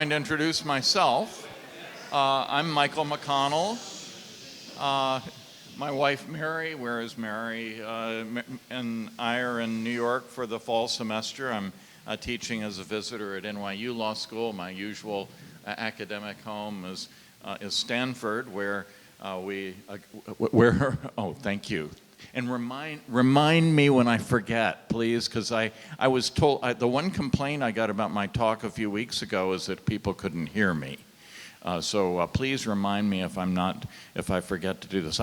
mind to introduce myself. I'm Michael McConnell. My wife, Mary, where is Mary? And I are in New York for the fall semester. I'm teaching as a visitor at NYU Law School. My usual academic home is Stanford, where oh, thank you. And remind me when I forget, please, because I was told, the one complaint I got about my talk a few weeks ago is that people couldn't hear me. So please remind me if I forget to do this.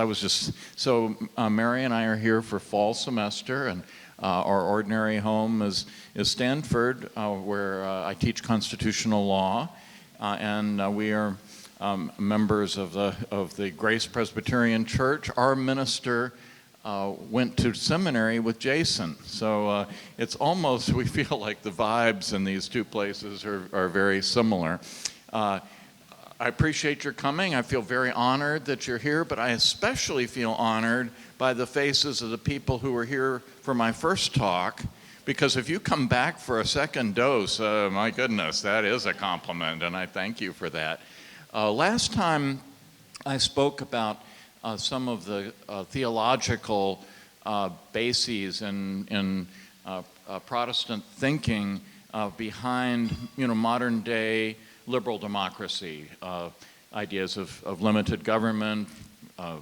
Mary and I are here for fall semester, and our ordinary home is Stanford, where I teach constitutional law, and we are members of the Grace Presbyterian Church. Our minister went to seminary with Jason, so it's almost, we feel like the vibes in these two places are very similar. I appreciate your coming. I feel very honored that you're here, but I especially feel honored by the faces of the people who were here for my first talk, because if you come back for a second dose, my goodness, that is a compliment, and I thank you for that. Last time I spoke about some of the theological bases in Protestant thinking behind modern day liberal democracy, ideas of limited government,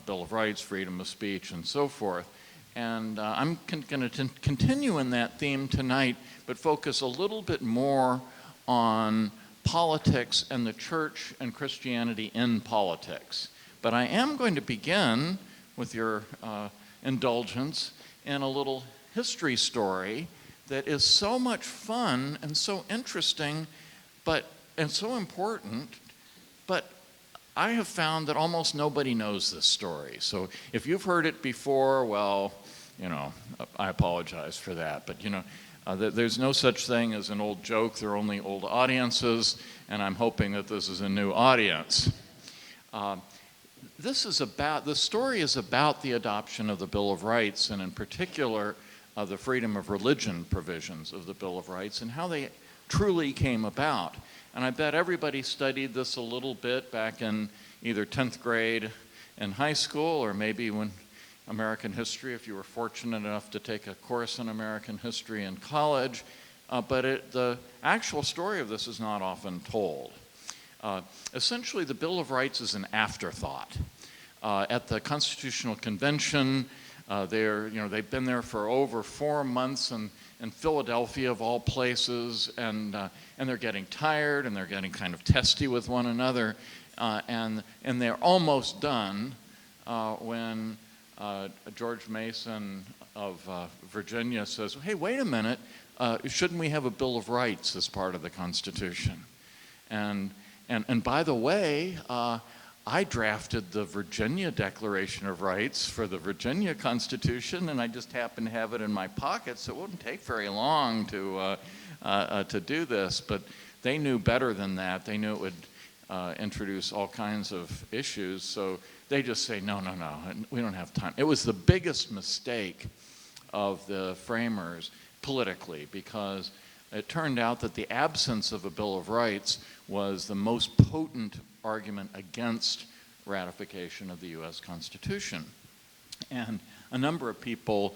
Bill of Rights, freedom of speech, and so forth. And I'm going to continue in that theme tonight, but focus a little bit more on politics and the church and Christianity in politics. But I am going to begin, with your indulgence, in a little history story that is so much fun and so interesting and so important, but I have found that almost nobody knows this story. So if you've heard it before, well, I apologize for that. But there's no such thing as an old joke. There are only old audiences, and I'm hoping that this is a new audience. The story is about the adoption of the Bill of Rights, and in particular, the freedom of religion provisions of the Bill of Rights and how they truly came about. And I bet everybody studied this a little bit back in either 10th grade in high school, or maybe when American history, if you were fortunate enough to take a course in American history in college. But the actual story of this is not often told. Essentially, the Bill of Rights is an afterthought. At the Constitutional Convention, they've been there for over 4 months in Philadelphia, of all places, and they're getting tired, and they're getting kind of testy with one another, and they're almost done when George Mason of Virginia says, "Hey, wait a minute, shouldn't we have a Bill of Rights as part of the Constitution?" And by the way, I drafted the Virginia Declaration of Rights for the Virginia Constitution, and I just happened to have it in my pocket, so it wouldn't take very long to do this. But they knew better than that. They knew it would introduce all kinds of issues, so they just say, no, we don't have time. It was the biggest mistake of the framers politically, because it turned out that the absence of a Bill of Rights was the most potent argument against ratification of the U.S. Constitution. And a number of people,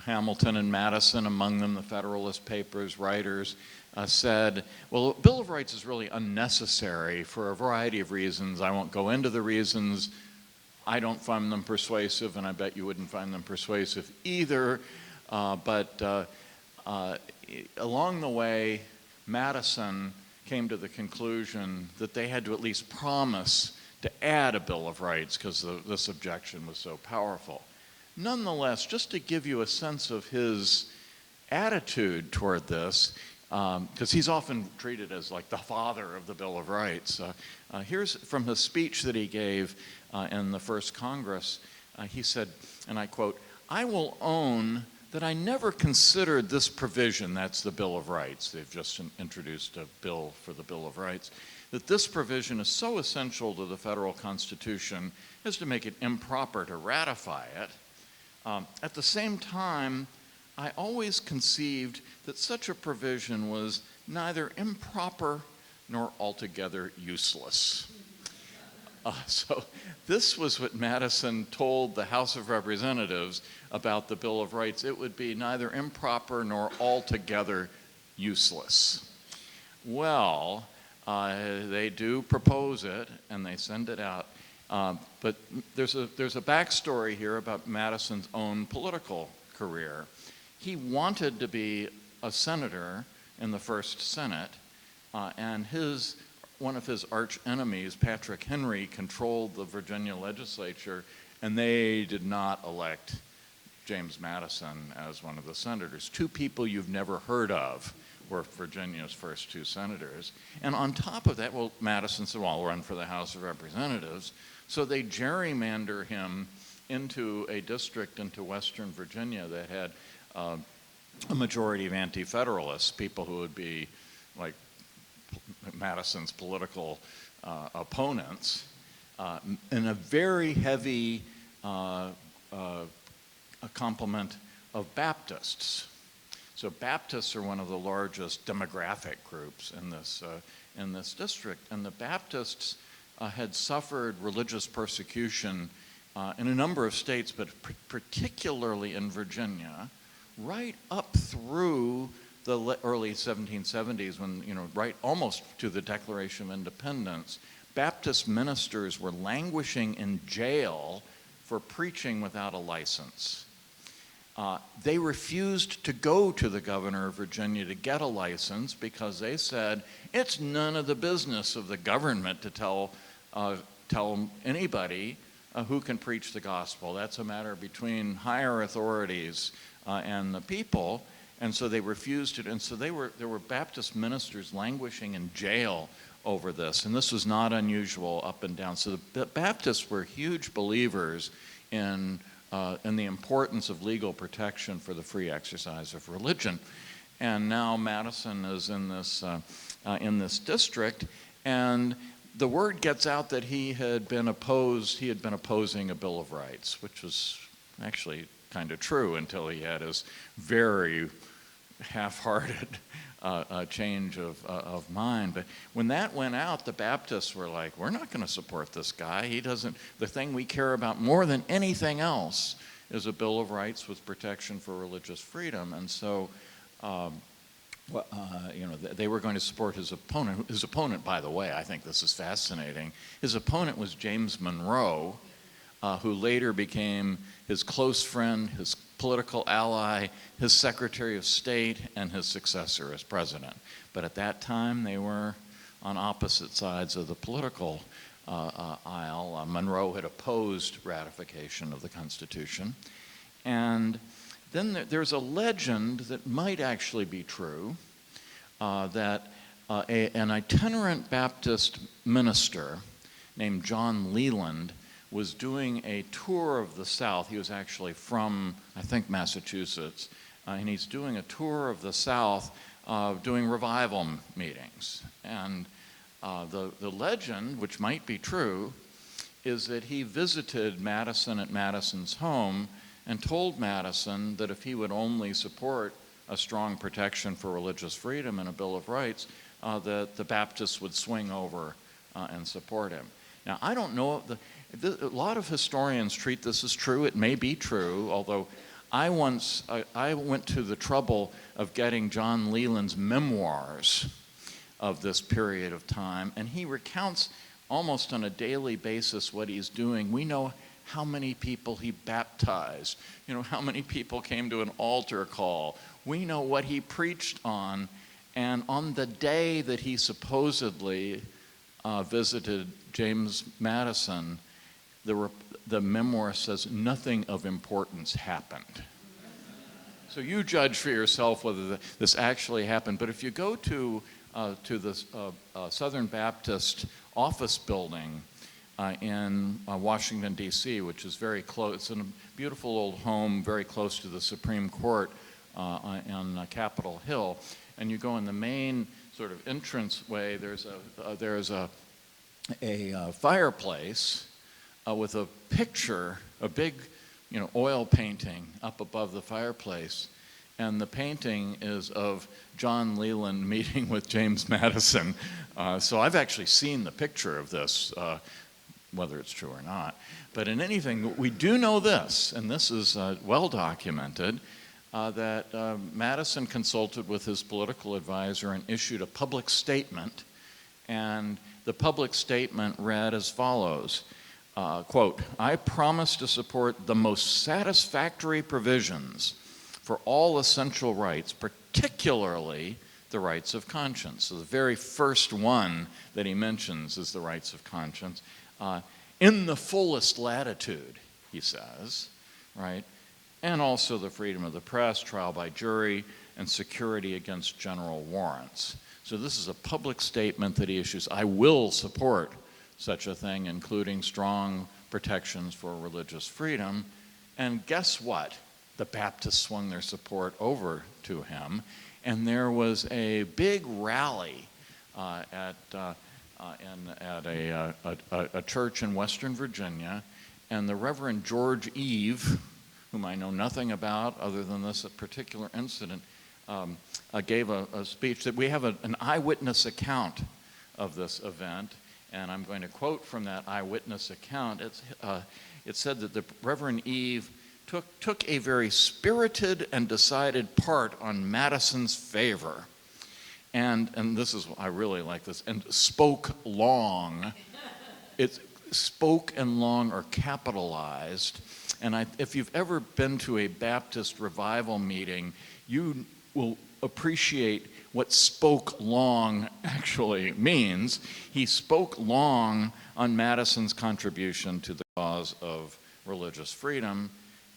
Hamilton and Madison, among them, the Federalist Papers writers, said, well, the Bill of Rights is really unnecessary for a variety of reasons. I won't go into the reasons. I don't find them persuasive, and I bet you wouldn't find them persuasive either. But along the way, Madison came to the conclusion that they had to at least promise to add a Bill of Rights because this objection was so powerful. Nonetheless, just to give you a sense of his attitude toward this, because he's often treated as like the father of the Bill of Rights. Here's from the speech that he gave in the first Congress. He said, and I quote, "I will own that I never considered this provision," that's the Bill of Rights, they've just introduced a bill for the Bill of Rights, "that this provision is so essential to the federal Constitution as to make it improper to ratify it. At the same time, I always conceived that such a provision was neither improper nor altogether useless. So this was what Madison told the House of Representatives about the Bill of Rights. It would be neither improper nor altogether useless. Well, they do propose it, and they send it out. But there's a backstory here about Madison's own political career. He wanted to be a senator in the First Senate, and one of his arch enemies, Patrick Henry, controlled the Virginia legislature, and they did not elect James Madison as one of the senators. Two people you've never heard of were Virginia's first two senators. And on top of that, well, Madison said, well, I'll run for the House of Representatives. So they gerrymander him into a district into Western Virginia that had a majority of anti-federalists, people who would be like Madison's political opponents, and a very heavy complement of Baptists. So Baptists are one of the largest demographic groups in this district, and the Baptists had suffered religious persecution in a number of states, but particularly in Virginia, right up through the early 1770s, when, right almost to the Declaration of Independence, Baptist ministers were languishing in jail for preaching without a license. They refused to go to the governor of Virginia to get a license because they said, it's none of the business of the government to tell anybody who can preach the gospel. That's a matter between higher authorities and the people. And so they refused it, and so there were Baptist ministers languishing in jail over this, and this was not unusual up and down. So the Baptists were huge believers in the importance of legal protection for the free exercise of religion. And now Madison is in this district, and the word gets out that he had been opposing a Bill of Rights, which was actually kind of true until he had his very half-hearted change of mind. But when that went out, the Baptists were like, we're not going to support this guy. The thing we care about more than anything else is a Bill of Rights with protection for religious freedom. And so, they were going to support his opponent. His opponent, by the way, I think this is fascinating. His opponent was James Monroe, who later became his close friend, his political ally, his Secretary of State, and his successor as president. But at that time, they were on opposite sides of the political aisle. Monroe had opposed ratification of the Constitution. And then there's a legend that might actually be true, that an itinerant Baptist minister named John Leland was doing a tour of the South. He was actually from, I think, Massachusetts, and he's doing a tour of the South, doing revival meetings. And the legend, which might be true, is that he visited Madison at Madison's home and told Madison that if he would only support a strong protection for religious freedom and a Bill of Rights, that the Baptists would swing over and support him. Now, I don't know, a lot of historians treat this as true. It may be true, although I went to the trouble of getting John Leland's memoirs of this period of time, and he recounts almost on a daily basis what he's doing. We know how many people he baptized, how many people came to an altar call. We know what he preached on, and on the day that he supposedly visited James Madison, the memoir says nothing of importance happened. So you judge for yourself whether this actually happened. But if you go to the Southern Baptist office building in Washington, D.C., which is very close, it's in a beautiful old home very close to the Supreme Court on Capitol Hill, and you go in the main sort of entrance way, there's a fireplace with a picture, a big, oil painting up above the fireplace, And the painting is of John Leland meeting with James Madison. So I've actually seen the picture of this, whether it's true or not. But in anything, we do know this, and this is well documented, that Madison consulted with his political advisor and issued a public statement. And the public statement read as follows, quote, "I promise to support the most satisfactory provisions for all essential rights, particularly the rights of conscience." So the very first one that he mentions is the rights of conscience. In the fullest latitude, he says, right? And also the freedom of the press, trial by jury, and security against general warrants. So this is a public statement that he issues. I will support such a thing, including strong protections for religious freedom. And guess what? The Baptists swung their support over to him, and there was a big rally at a church in Western Virginia, and the Reverend George Eve, whom I know nothing about other than this particular incident, gave a speech that we have an eyewitness account of this event, and I'm going to quote from that eyewitness account. It said that the Reverend Eve took a very spirited and decided part on Madison's favor. And this is, I really like this, and spoke long. It's spoke and long are capitalized. And if you've ever been to a Baptist revival meeting, you will appreciate what spoke long actually means. He spoke long on Madison's contribution to the cause of religious freedom,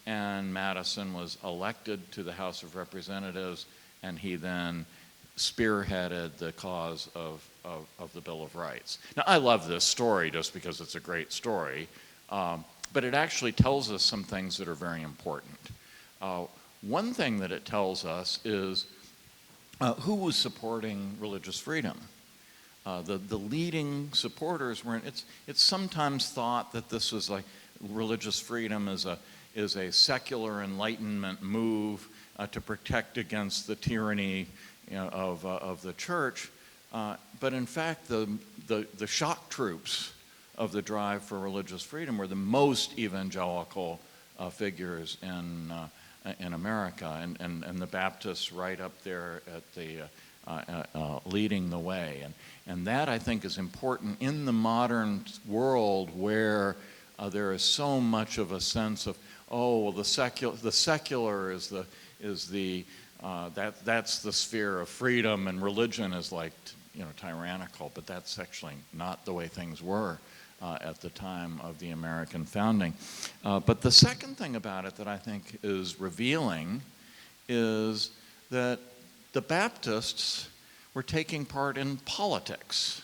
and Madison was elected to the House of Representatives, and he then spearheaded the cause of the Bill of Rights. Now, I love this story just because it's a great story, but it actually tells us some things that are very important. One thing that it tells us is who was supporting religious freedom. The leading supporters were, it's sometimes thought that this was like religious freedom is a secular Enlightenment move to protect against the tyranny, of the church, but in fact the shock troops of the drive for religious freedom were the most evangelical figures in America, and the Baptists right up there at the leading the way, and that I think is important in the modern world where there is so much of a sense of, oh, well, the secular is that's the sphere of freedom, and religion is like, tyrannical, but that's actually not the way things were at the time of the American founding. But the second thing about it that I think is revealing is that the Baptists were taking part in politics,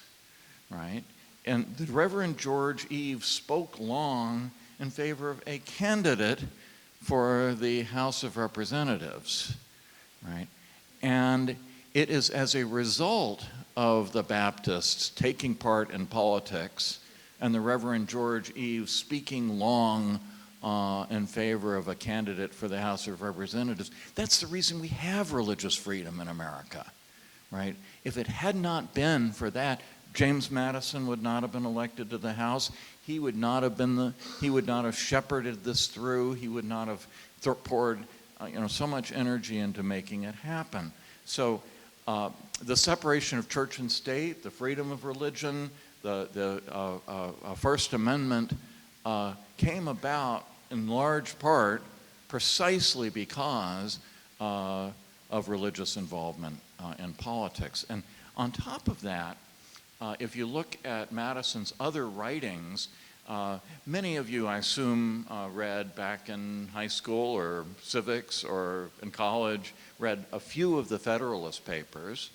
right? And the Reverend George Eve spoke long in favor of a candidate for the House of Representatives, right? And it is as a result of the Baptists taking part in politics and the Reverend George Eve speaking long in favor of a candidate for the House of Representatives. That's the reason we have religious freedom in America, right? If it had not been for that, James Madison would not have been elected to the House. He would not have shepherded this through. He would not have poured so much energy into making it happen. So the separation of church and state, the freedom of religion, the First Amendment came about in large part precisely because of religious involvement in politics. And on top of that, if you look at Madison's other writings, many of you, I assume, read back in high school or civics or in college, read a few of the Federalist Papers.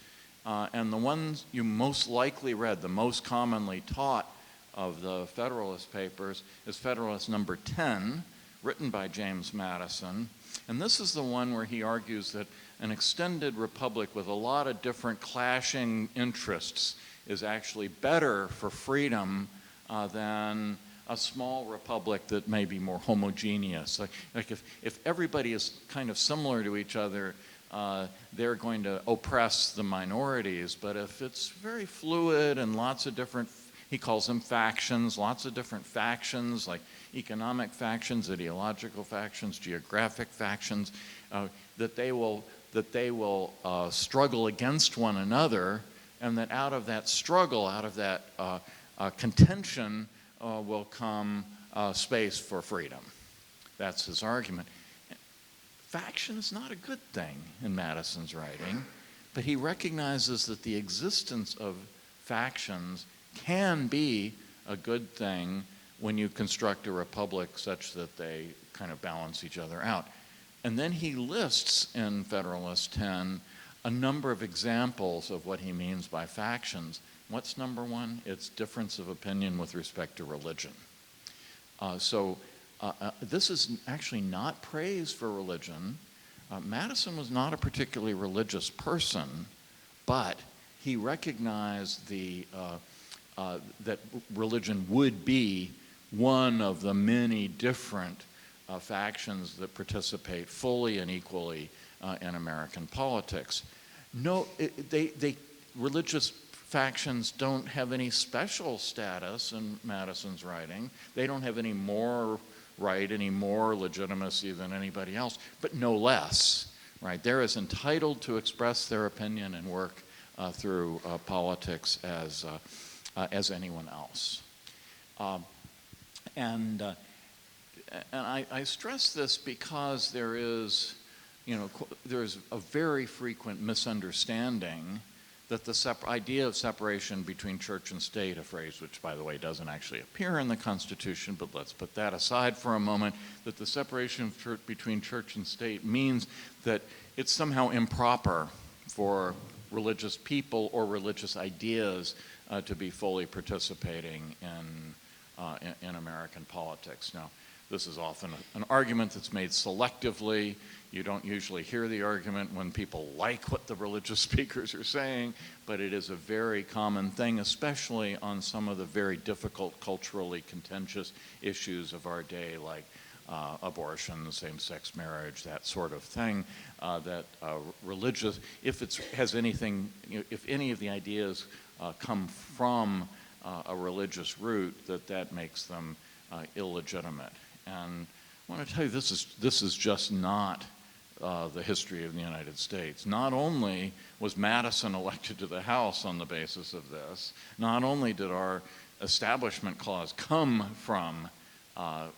And the ones you most likely read, the most commonly taught of the Federalist Papers, is Federalist number 10, written by James Madison. And this is the one where he argues that an extended republic with a lot of different clashing interests is actually better for freedom than a small republic that may be more homogeneous. Like if everybody is kind of similar to each other, they're going to oppress the minorities. But if it's very fluid and lots of different, he calls them factions, lots of different factions, like economic factions, ideological factions, geographic factions, that they will struggle against one another, and that out of that struggle, out of that contention, will come space for freedom. That's his argument. Faction is not a good thing in Madison's writing, but he recognizes that the existence of factions can be a good thing when you construct a republic such that they kind of balance each other out. And then he lists in Federalist 10 a number of examples of what he means by factions. What's number one? It's difference of opinion with respect to religion. This is actually not praise for religion. Madison was not a particularly religious person, but he recognized that religion would be one of the many different factions that participate fully and equally in American politics. No, religious factions don't have any special status in Madison's writing. They don't have any more right, any more legitimacy than anybody else, but no less, right? They're as entitled to express their opinion and work through politics as anyone else. And I stress this because there is a very frequent misunderstanding that the idea of separation between church and state, a phrase which, by the way, doesn't actually appear in the Constitution, but let's put that aside for a moment, that the separation between church and state means that it's somehow improper for religious people or religious ideas to be fully participating in American politics. Now, this is often an argument that's made selectively. You don't usually hear the argument when people like what the religious speakers are saying, but it is a very common thing, especially on some of the very difficult, culturally contentious issues of our day, like abortion, same-sex marriage, that sort of thing, that religious, if any of the ideas come from a religious root, that makes them illegitimate. And I want to tell you, this is just not the history of the United States. Not only was Madison elected to the House on the basis of this, not only did our Establishment Clause come from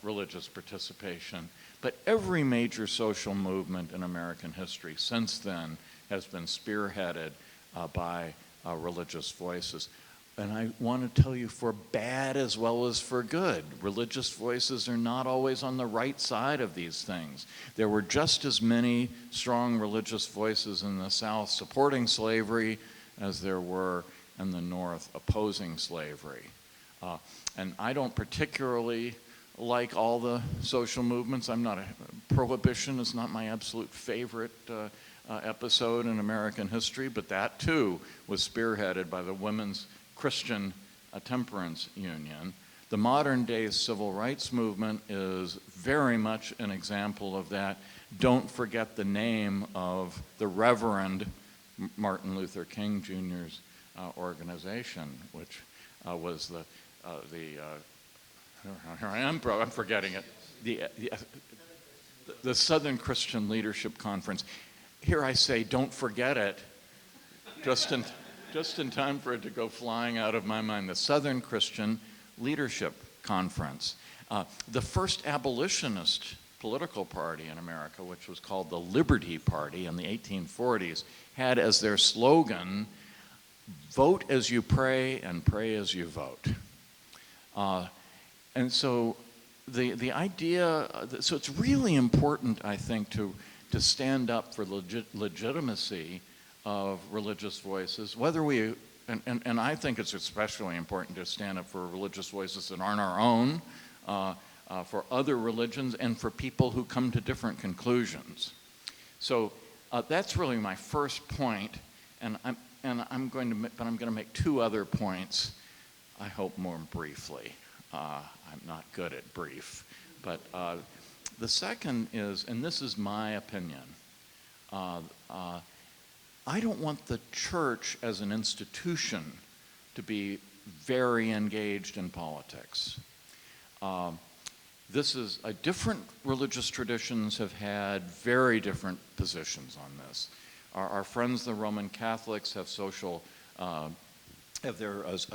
religious participation, but every major social movement in American history since then has been spearheaded by religious voices. And I want to tell you, for bad as well as for good, religious voices are not always on the right side of these things. There were just as many strong religious voices in the South supporting slavery as there were in the North opposing slavery. And I don't particularly like all the social movements. Prohibition is not my absolute favorite episode in American history, but that too was spearheaded by the Women's Christian Temperance Union. The modern day civil rights movement is very much an example of that. Don't forget the name of the Reverend Martin Luther King Jr.'s organization, which was I'm forgetting it, the Southern Christian Leadership Conference. Here I say, don't forget it, just in time for it to go flying out of my mind. The Southern Christian Leadership Conference. The first abolitionist political party in America, which was called the Liberty Party in the 1840s, had as their slogan, vote as you pray and pray as you vote. And so the idea, so it's really important, I think, to stand up for legitimacy of religious voices, whether we, and I think it's especially important to stand up for religious voices that aren't our own, for other religions, and for people who come to different conclusions. So that's really my first point, and I'm going to make two other points, I hope more briefly. I'm not good at brief. But the second is, and this is my opinion, I don't want the church as an institution to be very engaged in politics. Different religious traditions have had very different positions on this. Our friends, the Roman Catholics, have a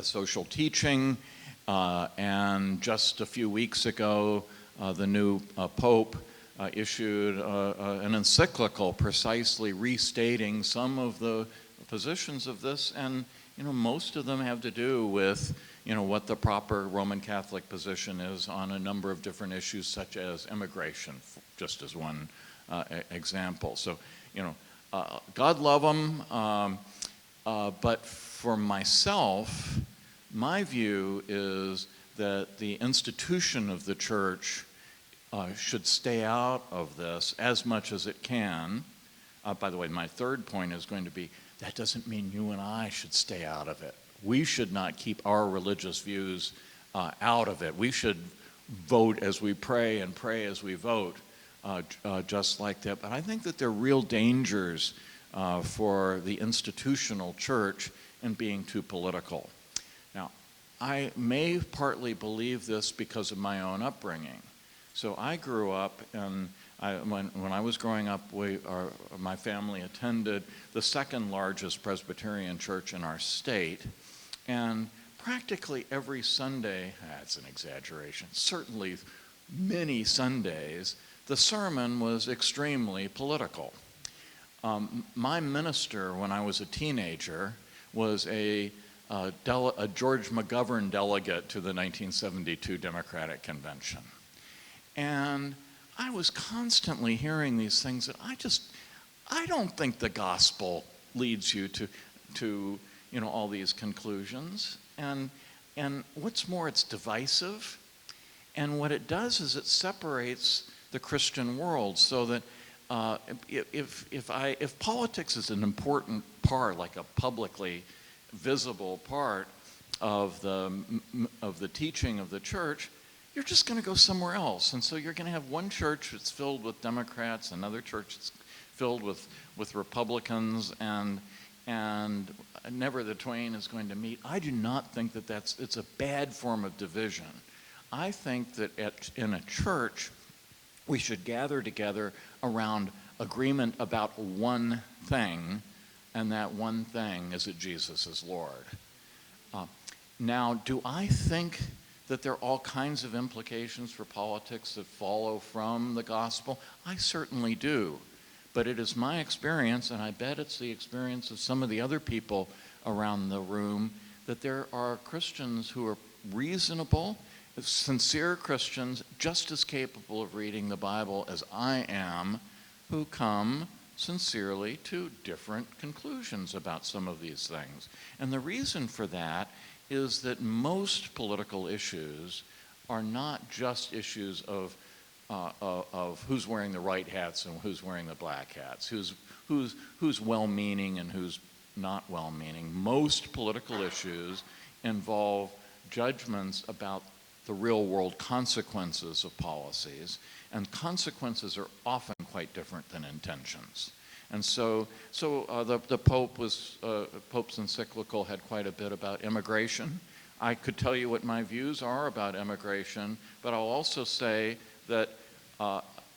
social teaching, and just a few weeks ago, the new Pope issued an encyclical precisely restating some of the positions of this, and most of them have to do with what the proper Roman Catholic position is on a number of different issues, such as immigration, just as one example. So, God love them, but for myself, my view is that the institution of the church should stay out of this as much as it can. By the way, my third point is going to be, that doesn't mean you and I should stay out of it. We should not keep our religious views out of it. We should vote as we pray and pray as we vote, just like that. But I think that there are real dangers for the institutional church in being too political. Now, I may partly believe this because of my own upbringing. So I grew up, and when I was growing up, my family attended the second largest Presbyterian church in our state, and practically every Sunday, that's an exaggeration, certainly many Sundays, the sermon was extremely political. My minister, when I was a teenager, was a George McGovern delegate to the 1972 Democratic Convention. And I was constantly hearing these things that I don't think the gospel leads you to all these conclusions. And what's more, it's divisive. And what it does is it separates the Christian world, so that if politics is an important part, like a publicly visible part of the teaching of the church, you're just going to go somewhere else. And so you're going to have one church that's filled with Democrats, another church that's filled with Republicans, and never the twain is going to meet. I do not think that it's a bad form of division. I think that in a church, we should gather together around agreement about one thing, and that one thing is that Jesus is Lord. Now, do I think that there are all kinds of implications for politics that follow from the gospel? I certainly do. But it is my experience, and I bet it's the experience of some of the other people around the room, that there are Christians who are reasonable, sincere Christians, just as capable of reading the Bible as I am, who come sincerely to different conclusions about some of these things. And the reason for that is that most political issues are not just issues of who's wearing the right hats and who's wearing the black hats, who's well-meaning and who's not well-meaning. Most political issues involve judgments about the real-world consequences of policies, and consequences are often quite different than intentions. And so the Pope's encyclical had quite a bit about immigration. I could tell you what my views are about immigration, but I'll also say that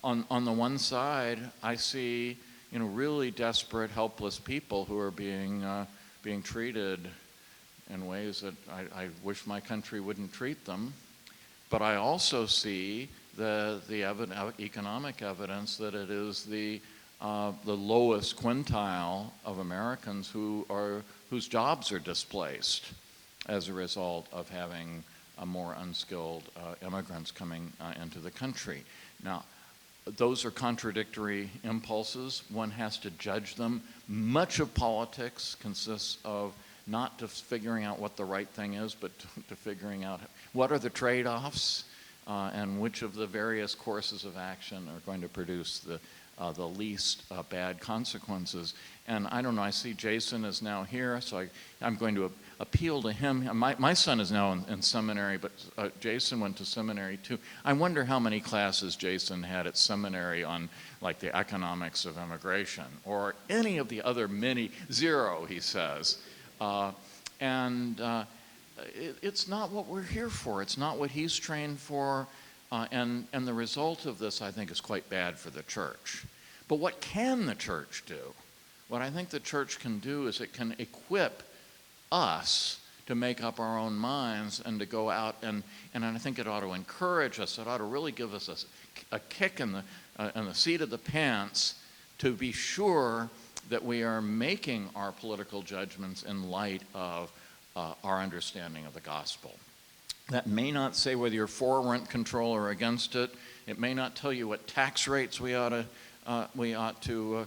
on the one side, I see really desperate, helpless people who are being treated in ways that I wish my country wouldn't treat them. But I also see the economic evidence that it is the lowest quintile of Americans whose jobs are displaced as a result of having more unskilled immigrants coming into the country. Now, those are contradictory impulses. One has to judge them. Much of politics consists of not just figuring out what the right thing is, but to figuring out what are the trade-offs and which of the various courses of action are going to produce the least bad consequences. And I don't know, I see Jason is now here, so I'm going to appeal to him. My son is now in seminary, but Jason went to seminary too. I wonder how many classes Jason had at seminary on like the economics of immigration or any of the other zero, he says. It's not what we're here for. It's not what he's trained for. And the result of this, I think, is quite bad for the church. But what can the church do? What I think the church can do is it can equip us to make up our own minds and to go out, and I think it ought to encourage us. It ought to really give us a kick in the seat of the pants to be sure that we are making our political judgments in light of our understanding of the gospel. That may not say whether you're for rent control or against it. It may not tell you what tax rates we ought to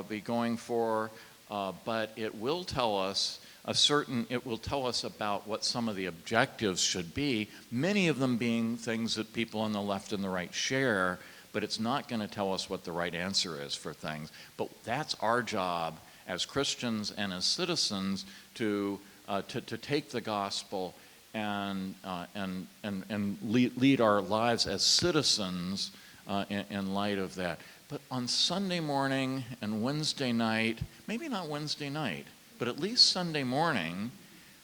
be going for, but it will tell us it will tell us about what some of the objectives should be, many of them being things that people on the left and the right share, but it's not going to tell us what the right answer is for things. But that's our job as Christians and as citizens to take the gospel and lead our lives as citizens in light of that. But on Sunday morning and Wednesday night, maybe not Wednesday night, but at least Sunday morning,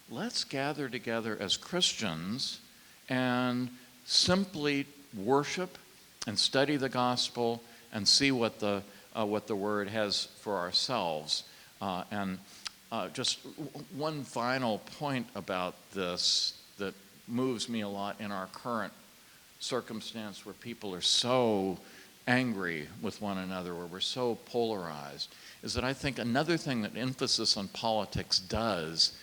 let's gather together as Christians and simply worship and study the gospel and see what the Word has for ourselves. Just one final point about this that moves me a lot in our current circumstance where people are so angry with one another, where we're so polarized, is that I think another thing that emphasis on politics does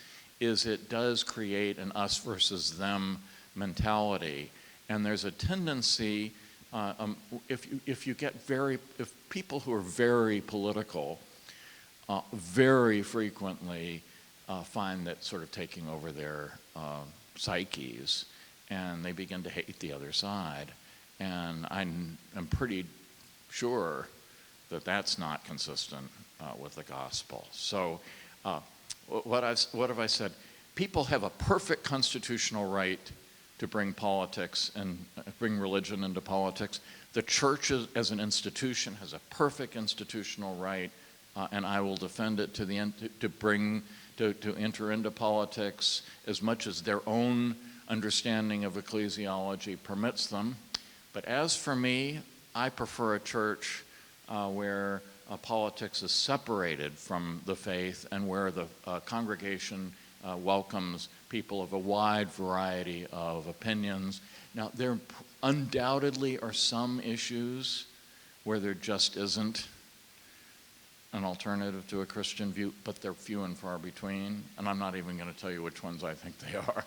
is it does create an us versus them mentality. And there's a tendency, if people who are very political very frequently find that sort of taking over their psyches, and they begin to hate the other side. And I'm pretty sure that that's not consistent with the gospel. So what have I said? People have a perfect constitutional right to bring politics and bring religion into politics. The church as an institution has a perfect institutional right, and I will defend it to the end to enter into politics as much as their own understanding of ecclesiology permits them. But as for me, I prefer a church where politics is separated from the faith and where the congregation welcomes people of a wide variety of opinions. Now, there undoubtedly are some issues where there just isn't an alternative to a Christian view, but they're few and far between, and I'm not even going to tell you which ones I think they are.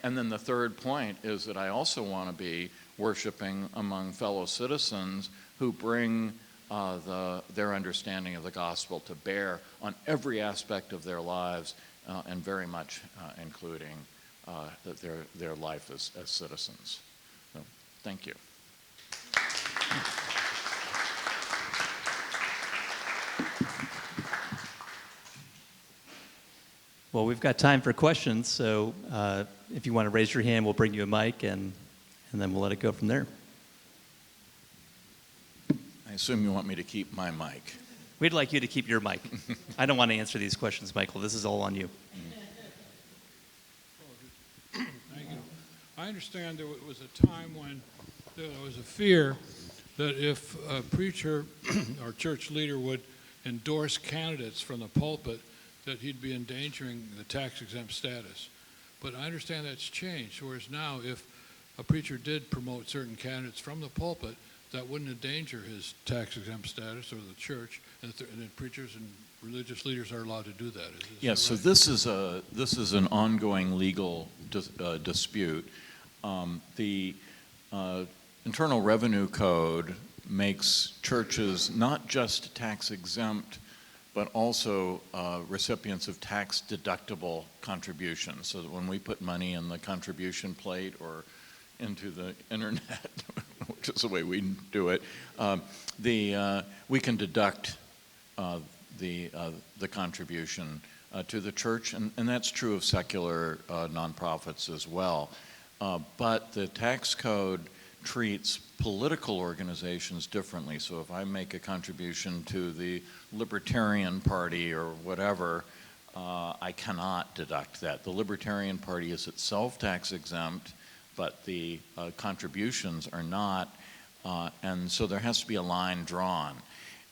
And then the third point is that I also want to be worshiping among fellow citizens who bring their understanding of the gospel to bear on every aspect of their lives, and very much including their life as citizens. So, thank you. Well, we've got time for questions, so if you want to raise your hand, we'll bring you a mic, and then we'll let it go from there. I assume you want me to keep my mic. We'd like you to keep your mic. I don't want to answer these questions, Michael. This is all on you. Thank you. I understand there was a time when there was a fear that if a preacher or church leader would endorse candidates from the pulpit, that he'd be endangering the tax-exempt status. But I understand that's changed, whereas now if a preacher did promote certain candidates from the pulpit, that wouldn't endanger his tax-exempt status or the church, and then preachers and religious leaders are allowed to do that. Yes, so this is an ongoing legal dispute. The Internal Revenue Code makes churches not just tax-exempt, but also recipients of tax-deductible contributions, so that when we put money in the contribution plate or into the internet, which is the way we do it, we can deduct the contribution to the church, and that's true of secular nonprofits as well. But the tax code treats political organizations differently. So if I make a contribution to the Libertarian Party or whatever, I cannot deduct that. The Libertarian Party is itself tax exempt, but the contributions are not, and so there has to be a line drawn.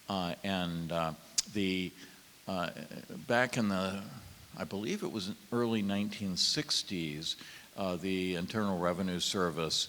Back in the, I believe it was early 1960s, the Internal Revenue Service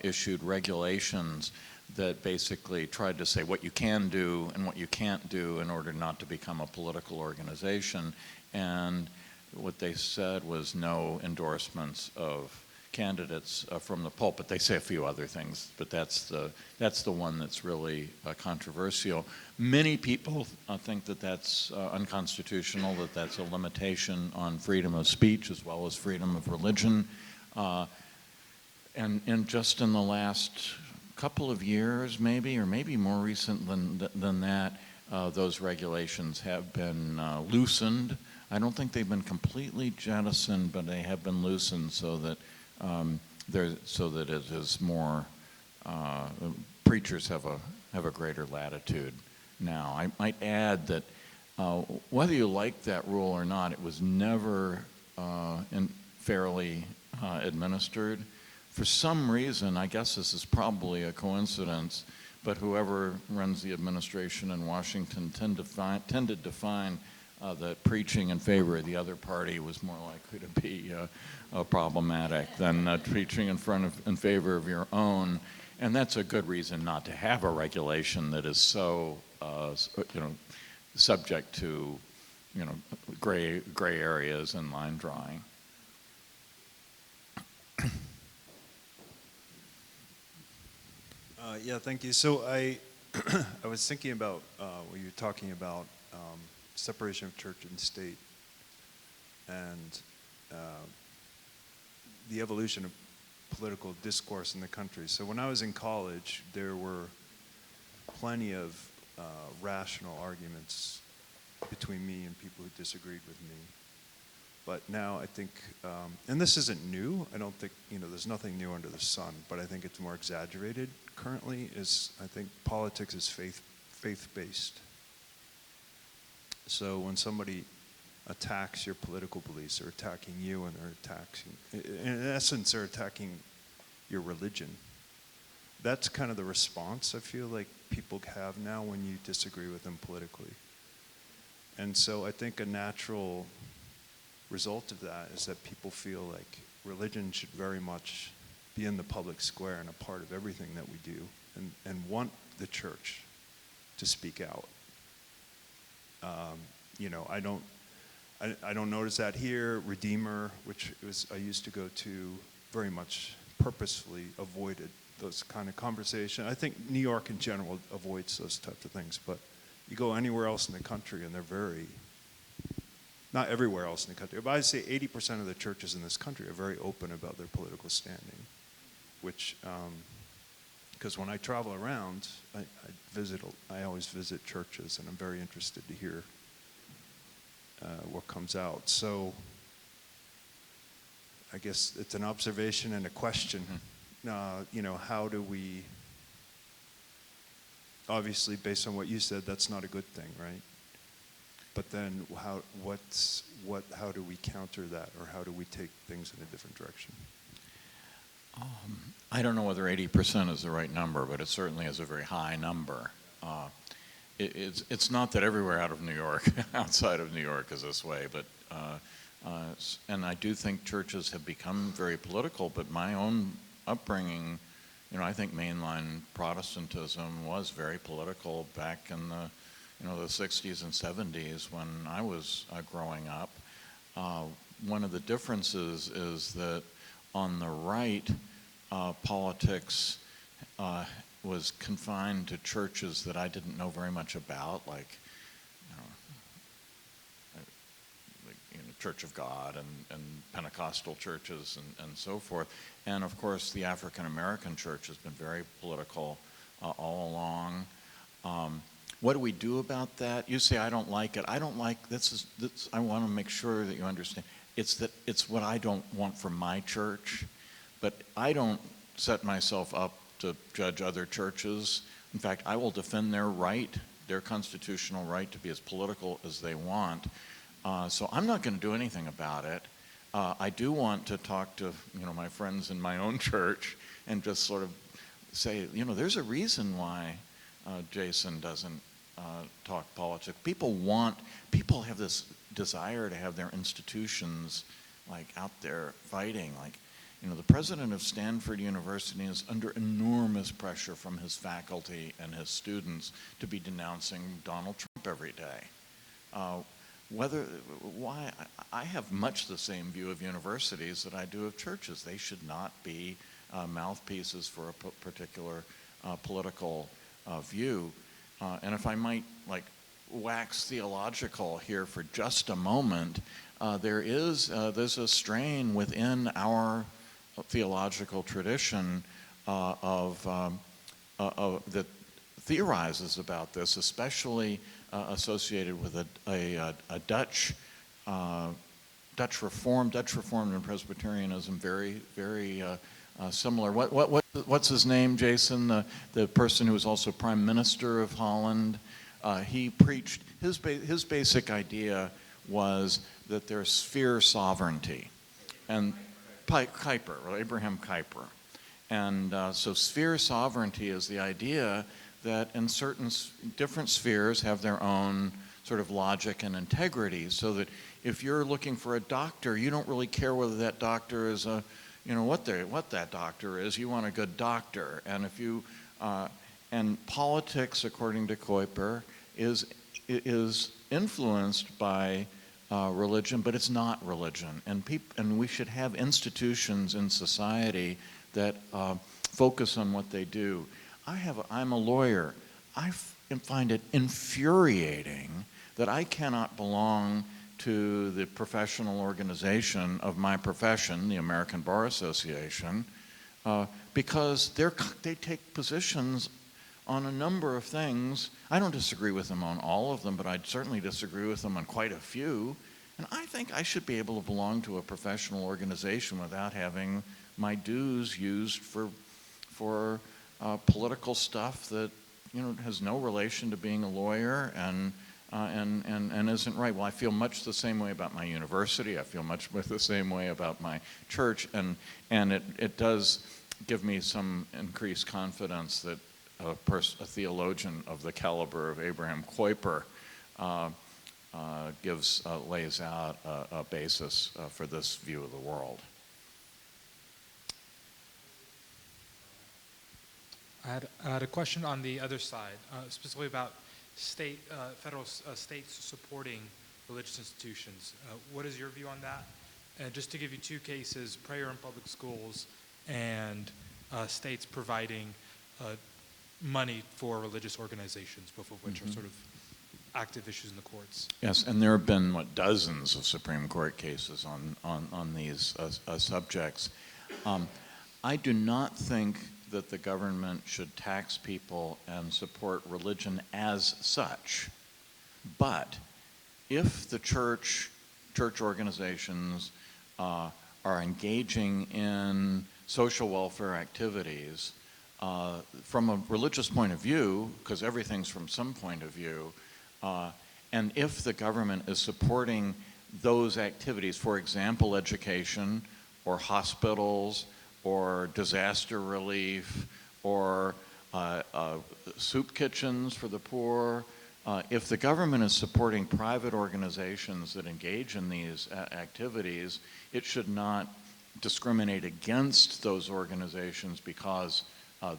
issued regulations that basically tried to say what you can do and what you can't do in order not to become a political organization. And what they said was no endorsements of candidates from the pulpit. They say a few other things, but that's the one that's really controversial. Many people think that that's unconstitutional, that that's a limitation on freedom of speech as well as freedom of religion. And just in the last couple of years, maybe, or maybe more recent than that, those regulations have been loosened. I don't think they've been completely jettisoned, but they have been loosened so that it is more, preachers have a greater latitude now. I might add that whether you like that rule or not, it was never fairly administered. For some reason, I guess this is probably a coincidence, but whoever runs the administration in Washington tended to find that preaching in favor of the other party was more likely to be problematic than preaching in favor of your own. And that's a good reason not to have a regulation that is so, subject to, gray areas and line drawing. Yeah, thank you. So I was thinking about what you were talking about, separation of church and state, and the evolution of political discourse in the country. So when I was in college, there were plenty of rational arguments between me and people who disagreed with me. But now I think, and this isn't new, I don't think, there's nothing new under the sun, but I think it's more exaggerated currently, I think politics is faith-based. So when somebody attacks your political beliefs, they're attacking you, and in essence, they're attacking your religion. That's kind of the response I feel like people have now when you disagree with them politically. And so I think a natural result of that is that people feel like religion should very much be in the public square and a part of everything that we do, and want the church to speak out. I don't notice that here. Redeemer, which I used to go to, very much purposefully avoided those kind of conversations. I think New York in general avoids those types of things, but you go anywhere else in the country and they're not everywhere else in the country, but I'd say 80% of the churches in this country are very open about their political standing, which, because when I travel around, I always visit churches, and I'm very interested to hear what comes out. So I guess it's an observation and a question. How do we, obviously based on what you said, that's not a good thing, right? But then how do we counter that, or how do we take things in a different direction? I don't know whether 80% is the right number, but it certainly is a very high number. It's not that everywhere outside of New York is this way, but and I do think churches have become very political, but my own upbringing, I think mainline Protestantism was very political back in the the 60s and 70s when I was growing up. One of the differences is that on the right, politics was confined to churches that I didn't know very much about, like Church of God and Pentecostal churches and so forth. And of course, the African American church has been very political all along. What do we do about that? You say, I don't like it. I don't like, I want to make sure that you understand. It's what I don't want for my church, but I don't set myself up to judge other churches. In fact, I will defend their right, their constitutional right to be as political as they want. So I'm not going to do anything about it. I do want to talk to my friends in my own church and just sort of say, there's a reason why Jason doesn't talk politics. People have this desire to have their institutions like out there fighting. Like, the president of Stanford University is under enormous pressure from his faculty and his students to be denouncing Donald Trump every day. Why? I have much the same view of universities that I do of churches. They should not be mouthpieces for a particular political view. And if I might wax theological here for just a moment, there's a strain within our theological tradition that theorizes about this, especially associated with a Dutch Reformed. Dutch Reformed and Presbyterianism very, very similar. What's his name, Jason? The person who was also Prime Minister of Holland. He preached, his basic idea was that there's sphere sovereignty. And Kuyper, or Abraham Kuyper. And so sphere sovereignty is the idea that in certain different spheres have their own sort of logic and integrity, so that if you're looking for a doctor, you don't really care whether that doctor is what that doctor is. You want a good doctor. And if you and politics, according to Kuyper, is influenced by religion, but it's not religion. And we should have institutions in society that focus on what they do. I'm a lawyer. I find it infuriating that I cannot belong to the professional organization of my profession, the American Bar Association, because they take positions on a number of things. I don't disagree with them on all of them, but I certainly disagree with them on quite a few. And I think I should be able to belong to a professional organization without having my dues used for political stuff that has no relation to being a lawyer and isn't right. Well, I feel much the same way about my university. I feel much the same way about my church, and it does give me some increased confidence that a theologian of the caliber of Abraham Kuyper lays out a basis for this view of the world. I had a question on the other side, specifically about federal states supporting religious institutions. What is your view on that? And just to give you two cases, prayer in public schools and states providing money for religious organizations, both of which are sort of active issues in the courts. Yes, and there have been dozens of Supreme Court cases on these subjects. I do not think that the government should tax people and support religion as such. But if the church organizations are engaging in social welfare activities from a religious point of view, because everything's from some point of view, and if the government is supporting those activities, for example, education or hospitals or disaster relief or soup kitchens for the poor, if the government is supporting private organizations that engage in these activities, it should not discriminate against those organizations because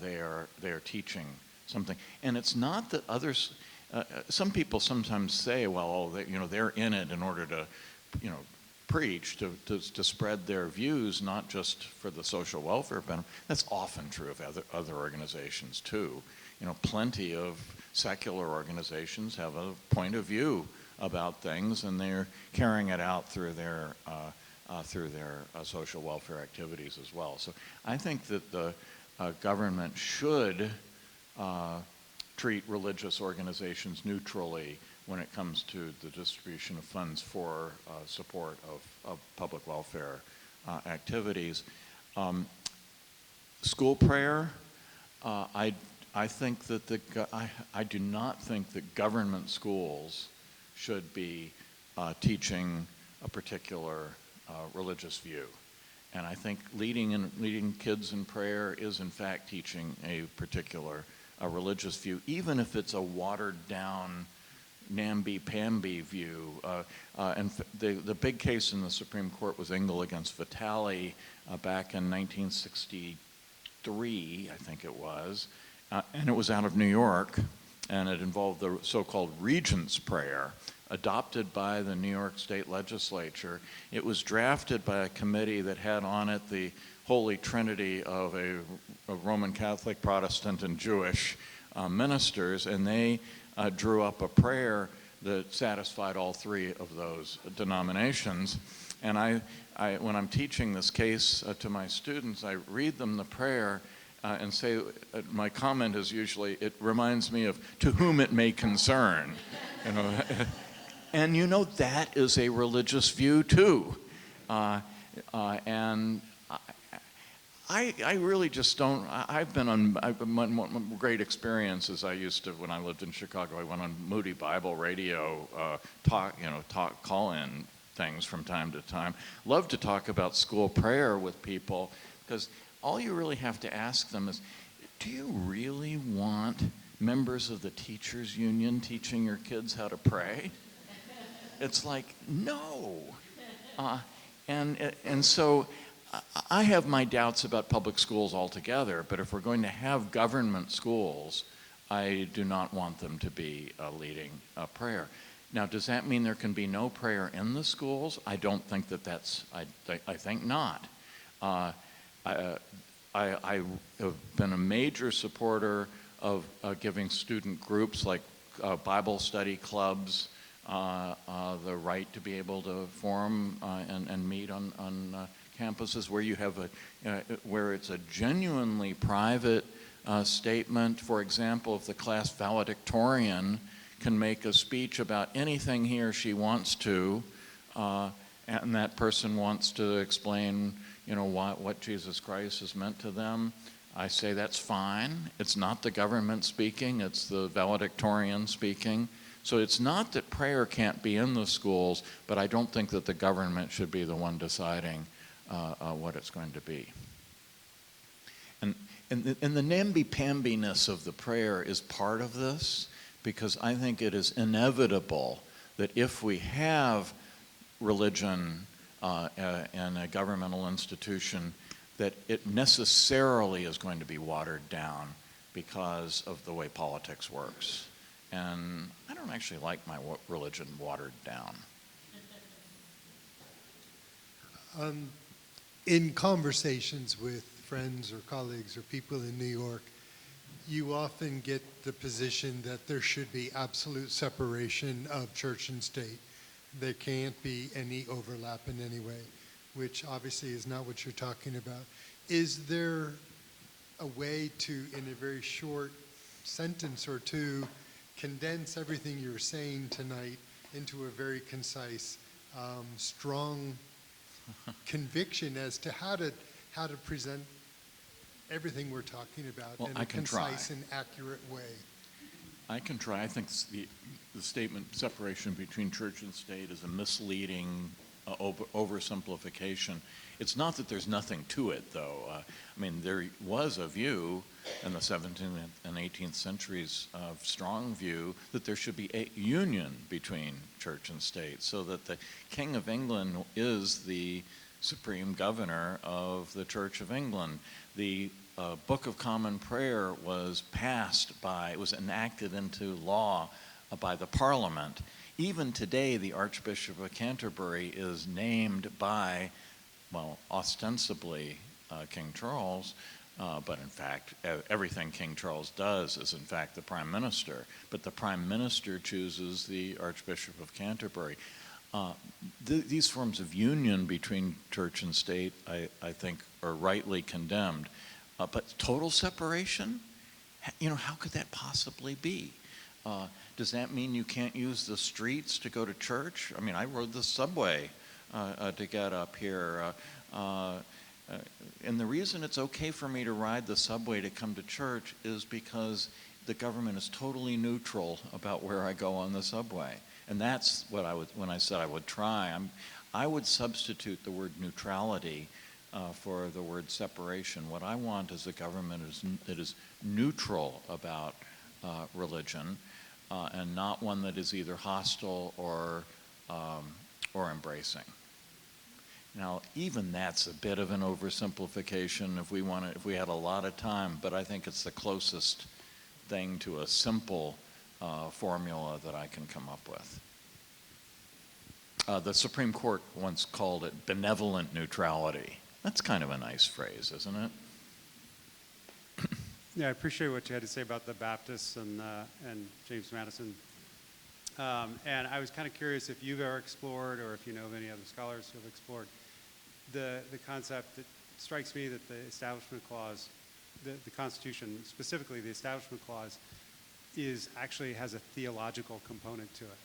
they are teaching something. And it's not that others, some people sometimes say, well, they're in it in order to, preach, to spread their views, not just for the social welfare benefit. That's often true of other organizations too. Plenty of secular organizations have a point of view about things, and they're carrying it out through their social welfare activities as well. So I think that the government should treat religious organizations neutrally when it comes to the distribution of funds for support of public welfare activities. School prayer, I think that I do not think that government schools should be teaching a particular religious view. And I think leading kids in prayer is in fact teaching a particular religious view, even if it's a watered down namby-pamby view. And the big case in the Supreme Court was Engel against Vitale back in 1963, I think it was. And it was out of New York, and it involved the so-called Regent's Prayer, adopted by the New York State Legislature. It was drafted by a committee that had on it the Holy Trinity of a Roman Catholic, Protestant, and Jewish ministers, and they drew up a prayer that satisfied all three of those denominations. And when I'm teaching this case to my students, I read them the prayer and say, my comment is usually, it reminds me of to whom it may concern. You know? And you know, that is a religious view too. And I really just don't, I've been on great experiences. I used to, when I lived in Chicago, I went on Moody Bible Radio, call-in things from time to time. Love to talk about school prayer with people, because all you really have to ask them is, do you really want members of the teachers union teaching your kids how to pray? It's like, no. And so I have my doubts about public schools altogether, but if we're going to have government schools, I do not want them to be leading prayer. Now, does that mean there can be no prayer in the schools? I don't think that that's, I think not. I have been a major supporter of giving student groups like Bible study clubs the right to be able to form and meet on campuses where you have where it's a genuinely private statement. For example, if the class valedictorian can make a speech about anything he or she wants to, and that person wants to explain, you know, what Jesus Christ has meant to them, I say that's fine. It's not the government speaking, it's the valedictorian speaking. So it's not that prayer can't be in the schools, but I don't think that the government should be the one deciding what it's going to be. And the namby-pambiness of the prayer is part of this, because I think it is inevitable that if we have religion in a governmental institution, that it necessarily is going to be watered down because of the way politics works. And I don't actually like my religion watered down. In conversations with friends or colleagues or people in New York, you often get the position that there should be absolute separation of church and state. There can't be any overlap in any way, which obviously is not what you're talking about. Is there a way to, in a very short sentence or two, condense everything you're saying tonight into a very concise, strong conviction as to how to present everything we're talking about in a concise and accurate way? I can try. I think the statement separation between church and state is a misleading oversimplification. It's not that there's nothing to it, though. I mean, there was a view in the 17th and 18th centuries, strong view, that there should be a union between church and state, so that the King of England is the supreme governor of the Church of England. The Book of Common Prayer was enacted into law by the Parliament. Even today, the Archbishop of Canterbury is named by, well, ostensibly King Charles, but in fact, everything King Charles does is in fact the Prime Minister. But the Prime Minister chooses the Archbishop of Canterbury. These forms of union between church and state, I think, are rightly condemned. But total separation? How could that possibly be? Does that mean you can't use the streets to go to church? I mean, I rode the subway to get up here. And the reason it's okay for me to ride the subway to come to church is because the government is totally neutral about where I go on the subway. And that's what when I said I would try, I would substitute the word neutrality for the word separation. What I want is a government that is neutral about religion, and not one that is either hostile or embracing. Now, even that's a bit of an oversimplification if we had a lot of time, but I think it's the closest thing to a simple formula that I can come up with. The Supreme Court once called it benevolent neutrality. That's kind of a nice phrase, isn't it? Yeah, I appreciate what you had to say about the Baptists and James Madison. And I was kind of curious if you've ever explored, or if you know of any other scholars who have explored, the concept. That strikes me that the Establishment Clause, the Constitution, specifically the Establishment Clause, actually has a theological component to it,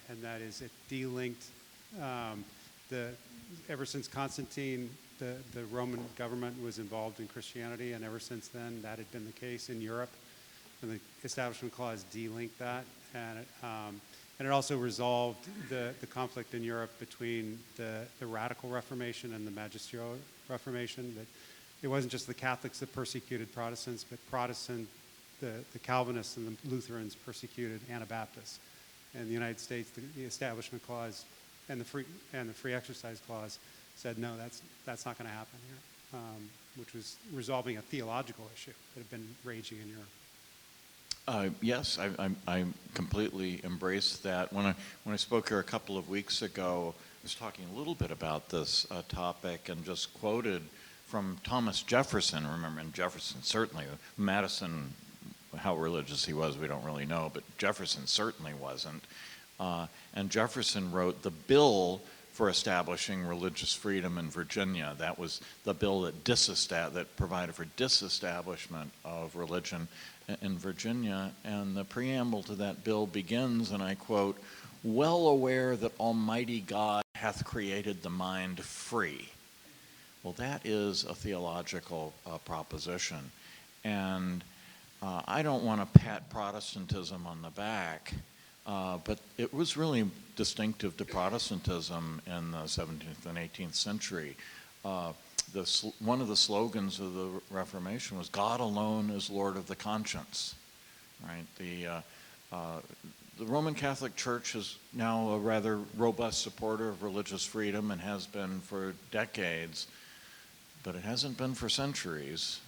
and that is it delinked ever since Constantine, the Roman government was involved in Christianity, and ever since then that had been the case in Europe. And the Establishment Clause delinked that, and it also resolved the conflict in Europe between the Radical Reformation and the Magisterial Reformation. That it wasn't just the Catholics that persecuted Protestants, but the Calvinists and the Lutherans persecuted Anabaptists. And the United States, the Establishment Clause and the Free Exercise Clause said, no, that's not going to happen here, which was resolving a theological issue that had been raging in Europe. Yes, I completely embrace that. When I spoke here a couple of weeks ago, I was talking a little bit about this topic and just quoted from Thomas Jefferson. Remember, and Jefferson certainly, Madison, how religious he was, we don't really know, but Jefferson certainly wasn't. And Jefferson wrote the bill for establishing religious freedom in Virginia. That was the bill that provided for disestablishment of religion in Virginia. And the preamble to that bill begins, and I quote, "Well aware that Almighty God hath created the mind free." Well, that is a theological proposition. And I don't want to pat Protestantism on the back, but it was really distinctive to Protestantism in the 17th and 18th century. One of the slogans of the Reformation was, "God alone is Lord of the conscience." Right? The Roman Catholic Church is now a rather robust supporter of religious freedom and has been for decades, but it hasn't been for centuries.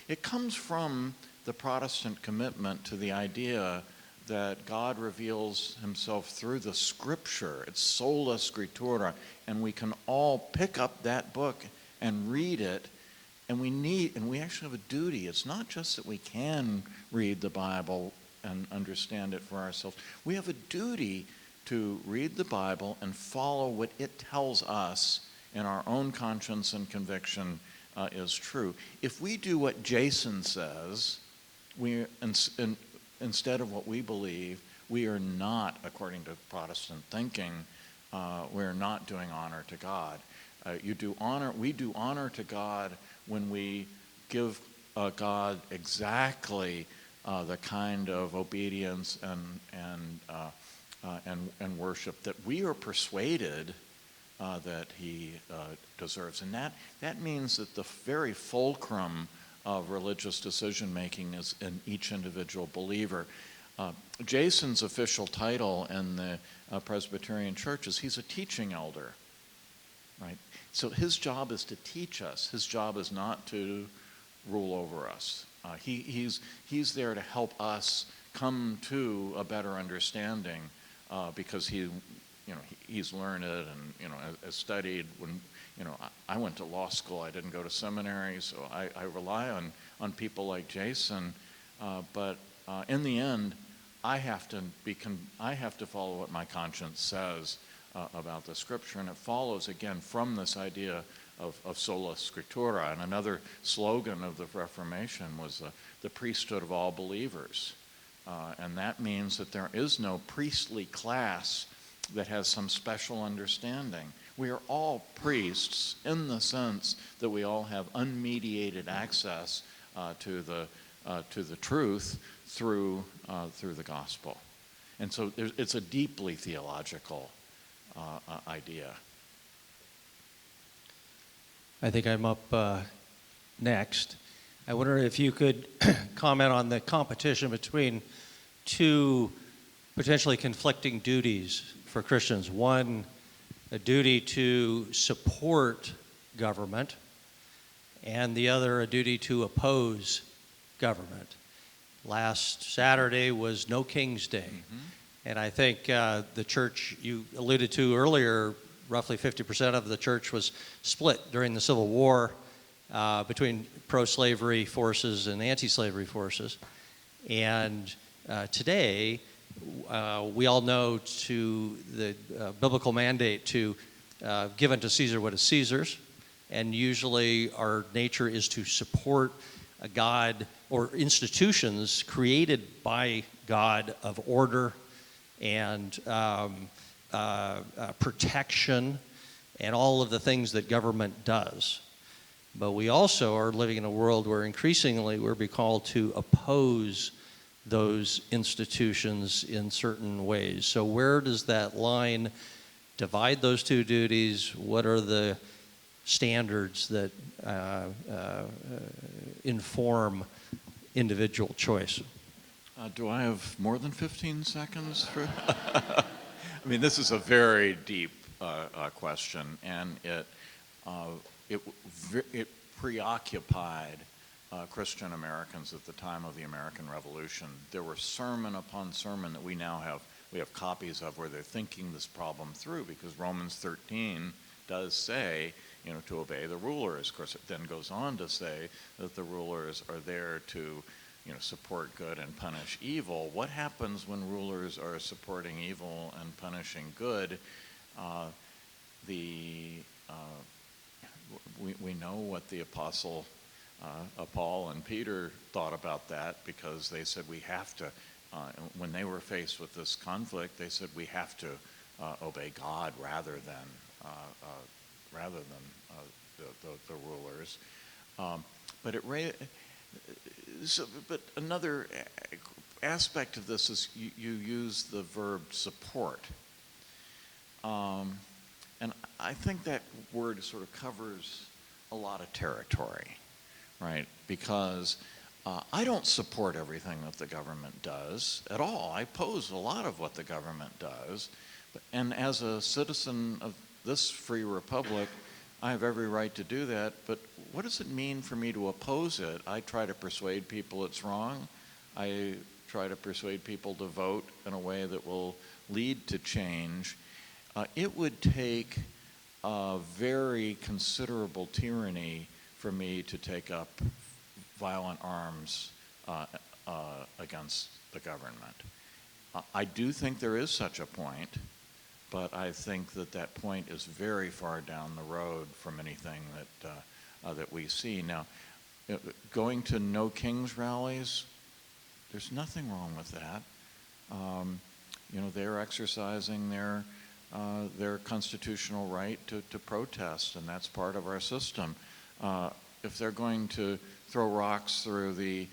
It comes from the Protestant commitment to the idea that God reveals himself through the scripture. It's sola scriptura, and we can all pick up that book and read it, and we actually have a duty. It's not just that we can read the Bible and understand it for ourselves. We have a duty to read the Bible and follow what it tells us in our own conscience and conviction is true. If we do what Jason says, instead of what we believe, we are not, according to Protestant thinking, we're not doing honor to God. We do honor to God when we give God exactly the kind of obedience and worship that we are persuaded that he deserves. And that means that the very fulcrum of religious decision-making is in each individual believer. Jason's official title in the Presbyterian Church is he's a teaching elder, right? So his job is to teach us. His job is not to rule over us. He's there to help us come to a better understanding because he's learned it and has studied. When I went to law school, I didn't go to seminary, so I rely on people like Jason. But in the end, I have to follow what my conscience says about the Scripture, and it follows again from this idea of sola scriptura. And another slogan of the Reformation was the priesthood of all believers. And that means that there is no priestly class that has some special understanding. We are all priests in the sense that we all have unmediated access to the truth through the gospel. And so it's a deeply theological idea. I think I'm up next. I wonder if you could comment on the competition between two potentially conflicting duties for Christians. One, a duty to support government, and the other, a duty to oppose government. Last Saturday was No King's Day. Mm-hmm. And I think the church you alluded to earlier, roughly 50% of the church was split during the Civil War between pro-slavery forces and anti-slavery forces. And today, we all know to the biblical mandate to give unto Caesar what is Caesar's, and usually our nature is to support a God or institutions created by God of order and protection and all of the things that government does. But we also are living in a world where increasingly we're being called to oppose those institutions in certain ways. So where does that line divide those two duties? What are the standards that inform individual choice? Do I have more than 15 seconds for? I mean, this is a very deep question, and it preoccupied Christian Americans at the time of the American Revolution. There were sermon upon sermon that we have copies of where they're thinking this problem through, because Romans 13 does say, to obey the rulers. Of course, it then goes on to say that the rulers are there to, support good and punish evil. What happens when rulers are supporting evil and punishing good? We know what the apostle Paul and Peter thought about that, because they said we have to, when they were faced with this conflict, they said we have to obey God rather than the rulers. But another aspect of this is you use the verb support. And I think that word sort of covers a lot of territory, right? Because I don't support everything that the government does at all. I oppose a lot of what the government does. And as a citizen of this free republic, I have every right to do that. But what does it mean for me to oppose it? I try to persuade people it's wrong. I try to persuade people to vote in a way that will lead to change. It would take a very considerable tyranny for me to take up violent arms against the government. I do think there is such a point, but I think that point is very far down the road from anything that we see. Now, going to No Kings rallies, there's nothing wrong with that. They're exercising their constitutional right to protest, and that's part of our system. If they're going to throw rocks through the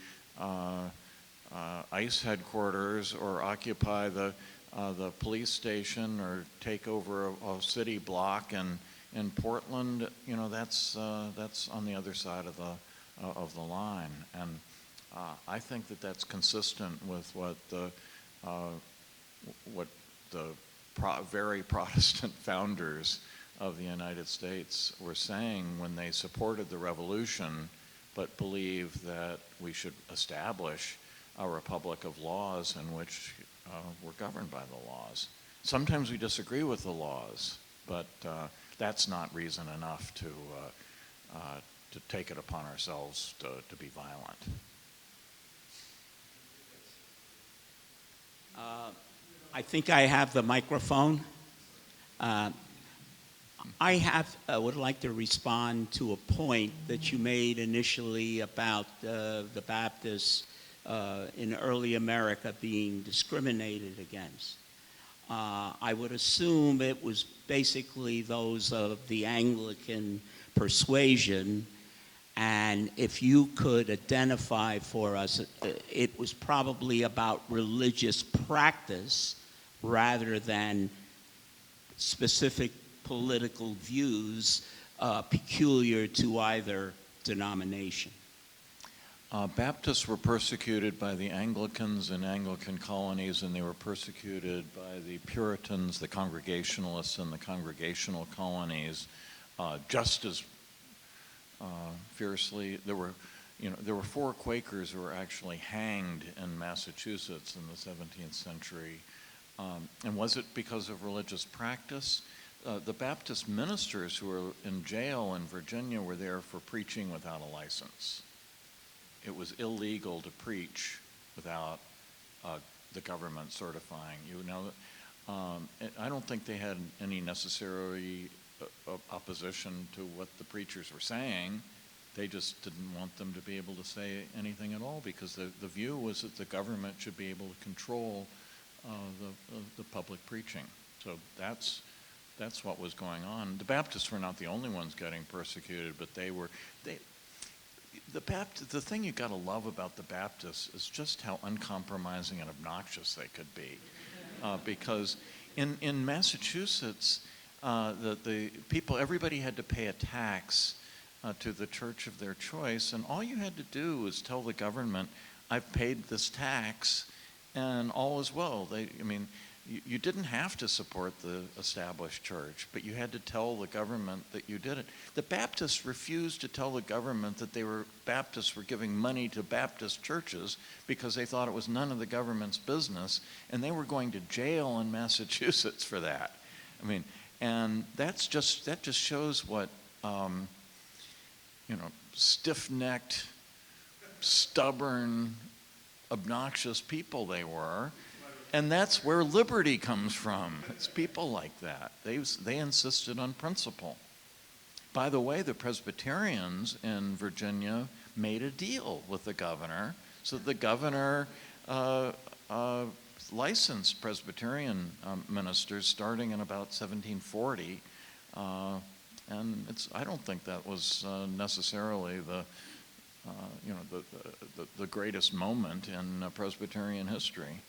ICE headquarters or occupy the police station or take over a city block in Portland, that's on the other side of the line. And I think that's consistent with what the very Protestant founders of the United States were saying when they supported the revolution, but believed that we should establish a republic of laws in which we're governed by the laws. Sometimes we disagree with the laws, but that's not reason enough to take it upon ourselves to be violent. I think I have the microphone. I would like to respond to a point that you made initially about the Baptists in early America being discriminated against. I would assume it was basically those of the Anglican persuasion, and if you could identify for us, it was probably about religious practice rather than specific political views peculiar to either denomination. Baptists were persecuted by the Anglicans in Anglican colonies, and they were persecuted by the Puritans, the Congregationalists in the Congregational colonies, just as fiercely. There were 4 Quakers who were actually hanged in Massachusetts in the 17th century. And was it because of religious practice? The Baptist ministers who were in jail in Virginia were there for preaching without a license. It was illegal to preach without the government certifying you. Now, I don't think they had any necessary opposition to what the preachers were saying. They just didn't want them to be able to say anything at all, because the view was that the government should be able to control the public preaching. So that's what was going on. The Baptists were not the only ones getting persecuted, but the thing you got to love about the Baptists is just how uncompromising and obnoxious they could be. Because in Massachusetts, everybody had to pay a tax to the church of their choice, and all you had to do was tell the government, I've paid this tax, and all is well. You didn't have to support the established church, but you had to tell the government that you did it. The Baptists refused to tell the government that Baptists were giving money to Baptist churches because they thought it was none of the government's business, and they were going to jail in Massachusetts for that. And that just shows what stiff-necked, stubborn, obnoxious people they were. And that's where liberty comes from. It's people like that. They insisted on principle. By the way, the Presbyterians in Virginia made a deal with the governor, so the governor licensed Presbyterian ministers starting in about 1740. And I don't think that was necessarily the greatest moment in Presbyterian history.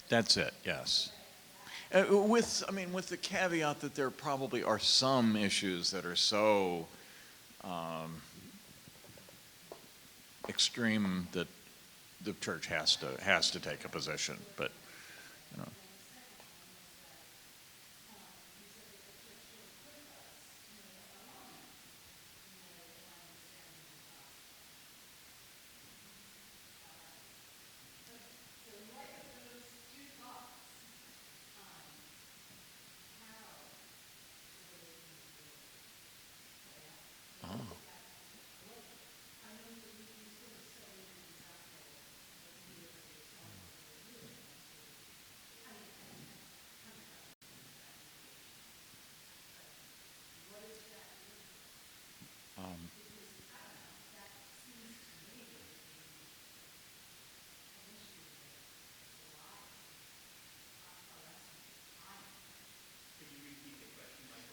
That's it, yes. With the caveat that there probably are some issues that are so extreme that the church has to take a position, but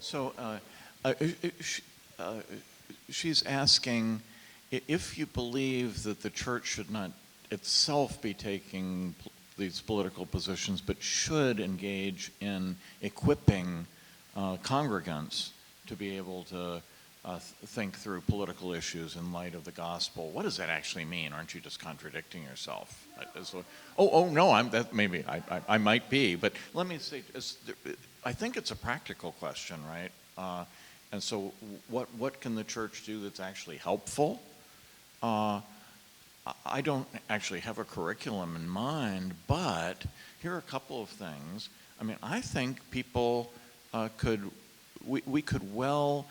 So she's asking if you believe that the church should not itself be taking these political positions, but should engage in equipping congregants to be able to think through political issues in light of the gospel. What does that actually mean? Aren't you just contradicting yourself? No, maybe I might be, but let me say, I think it's a practical question, right? And so what can the church do that's actually helpful? I don't actually have a curriculum in mind, but here are a couple of things. I mean, I think people we could well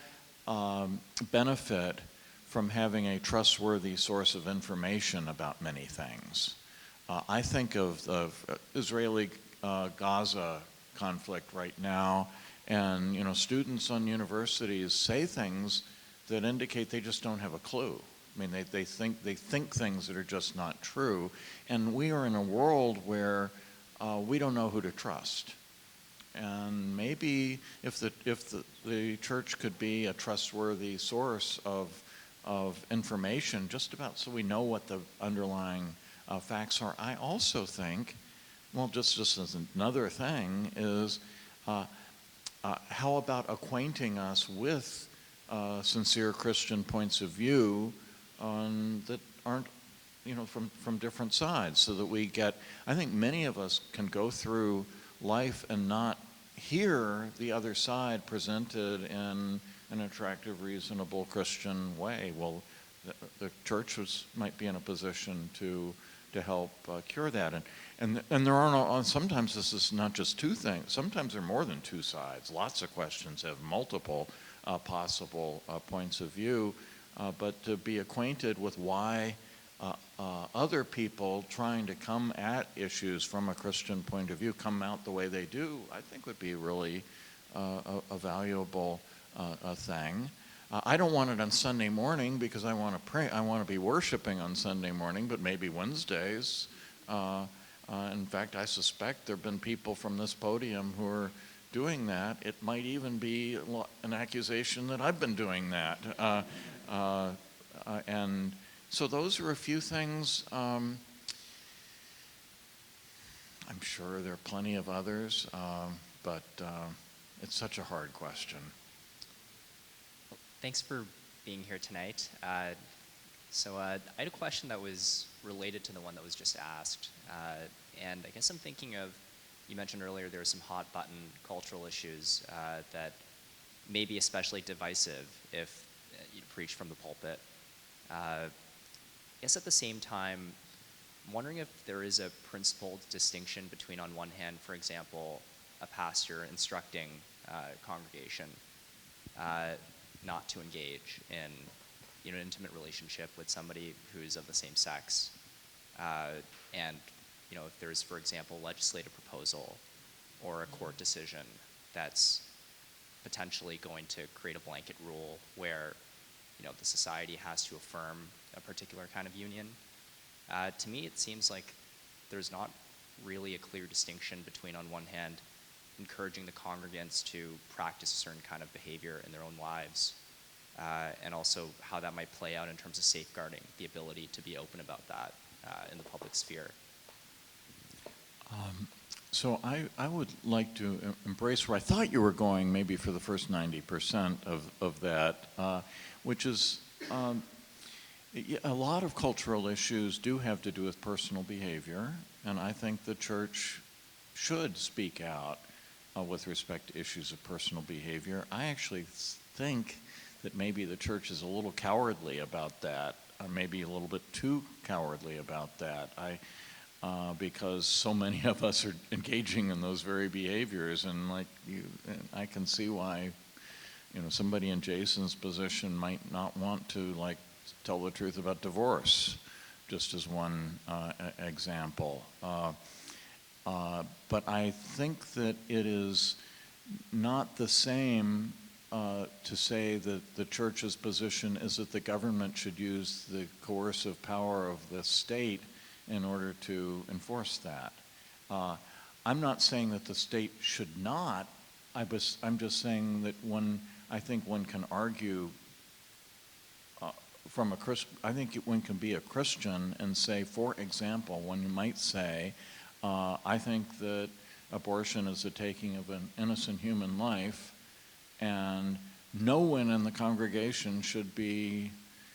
benefit from having a trustworthy source of information about many things. I think of the Israeli-Gaza conflict right now, and students on universities say things that indicate they just don't have a clue. I mean, they think things that are just not true, and we are in a world where we don't know who to trust. And maybe if the church could be a trustworthy source of information, just about so we know what the underlying facts are. I also think, well, just as another thing is, how about acquainting us with sincere Christian points of view that aren't, from different sides, so that we get. I think many of us can go through life and not hear the other side presented in an attractive, reasonable Christian way. Well, the church might be in a position to help cure that. And there are no, sometimes this is not just two things. Sometimes there are more than two sides. Lots of questions have multiple possible points of view. But to be acquainted with why other people trying to come at issues from a Christian point of view come out the way they do, I think would be really a valuable thing. I don't want it on Sunday morning because I want to pray. I want to be worshiping on Sunday morning, but maybe Wednesdays. In fact, I suspect there have been people from this podium who are doing that. It might even be an accusation that I've been doing that. And so those are a few things. I'm sure there are plenty of others, but it's such a hard question. Thanks for being here tonight. So I had a question that was related to the one that was just asked. And I guess I'm thinking of, you mentioned earlier there are some hot button cultural issues that may be especially divisive if you preach from the pulpit. I guess at the same time, I'm wondering if there is a principled distinction between, on one hand, for example, a pastor instructing a congregation not to engage in an intimate relationship with somebody who's of the same sex. And if there's, for example, a legislative proposal or a court decision that's potentially going to create a blanket rule where the society has to affirm a particular kind of union. To me, it seems like there's not really a clear distinction between, on one hand, encouraging the congregants to practice a certain kind of behavior in their own lives, and also how that might play out in terms of safeguarding the ability to be open about that in the public sphere. So I would like to embrace where I thought you were going, maybe for the first 90% of that, which is a lot of cultural issues do have to do with personal behavior, and I think the church should speak out with respect to issues of personal behavior. I actually think that maybe the church is a little cowardly about that, or maybe a little bit too cowardly about that. Because so many of us are engaging in those very behaviors, and I can see why, somebody in Jason's position might not want to tell the truth about divorce, just as one example. But I think that it is not the same to say that the church's position is that the government should use the coercive power of the state in order to enforce that. I'm not saying that the state should not. I'm just saying that I think one can argue I think one can be a Christian and say, for example, one might say, I think that abortion is the taking of an innocent human life, and no one in the congregation should be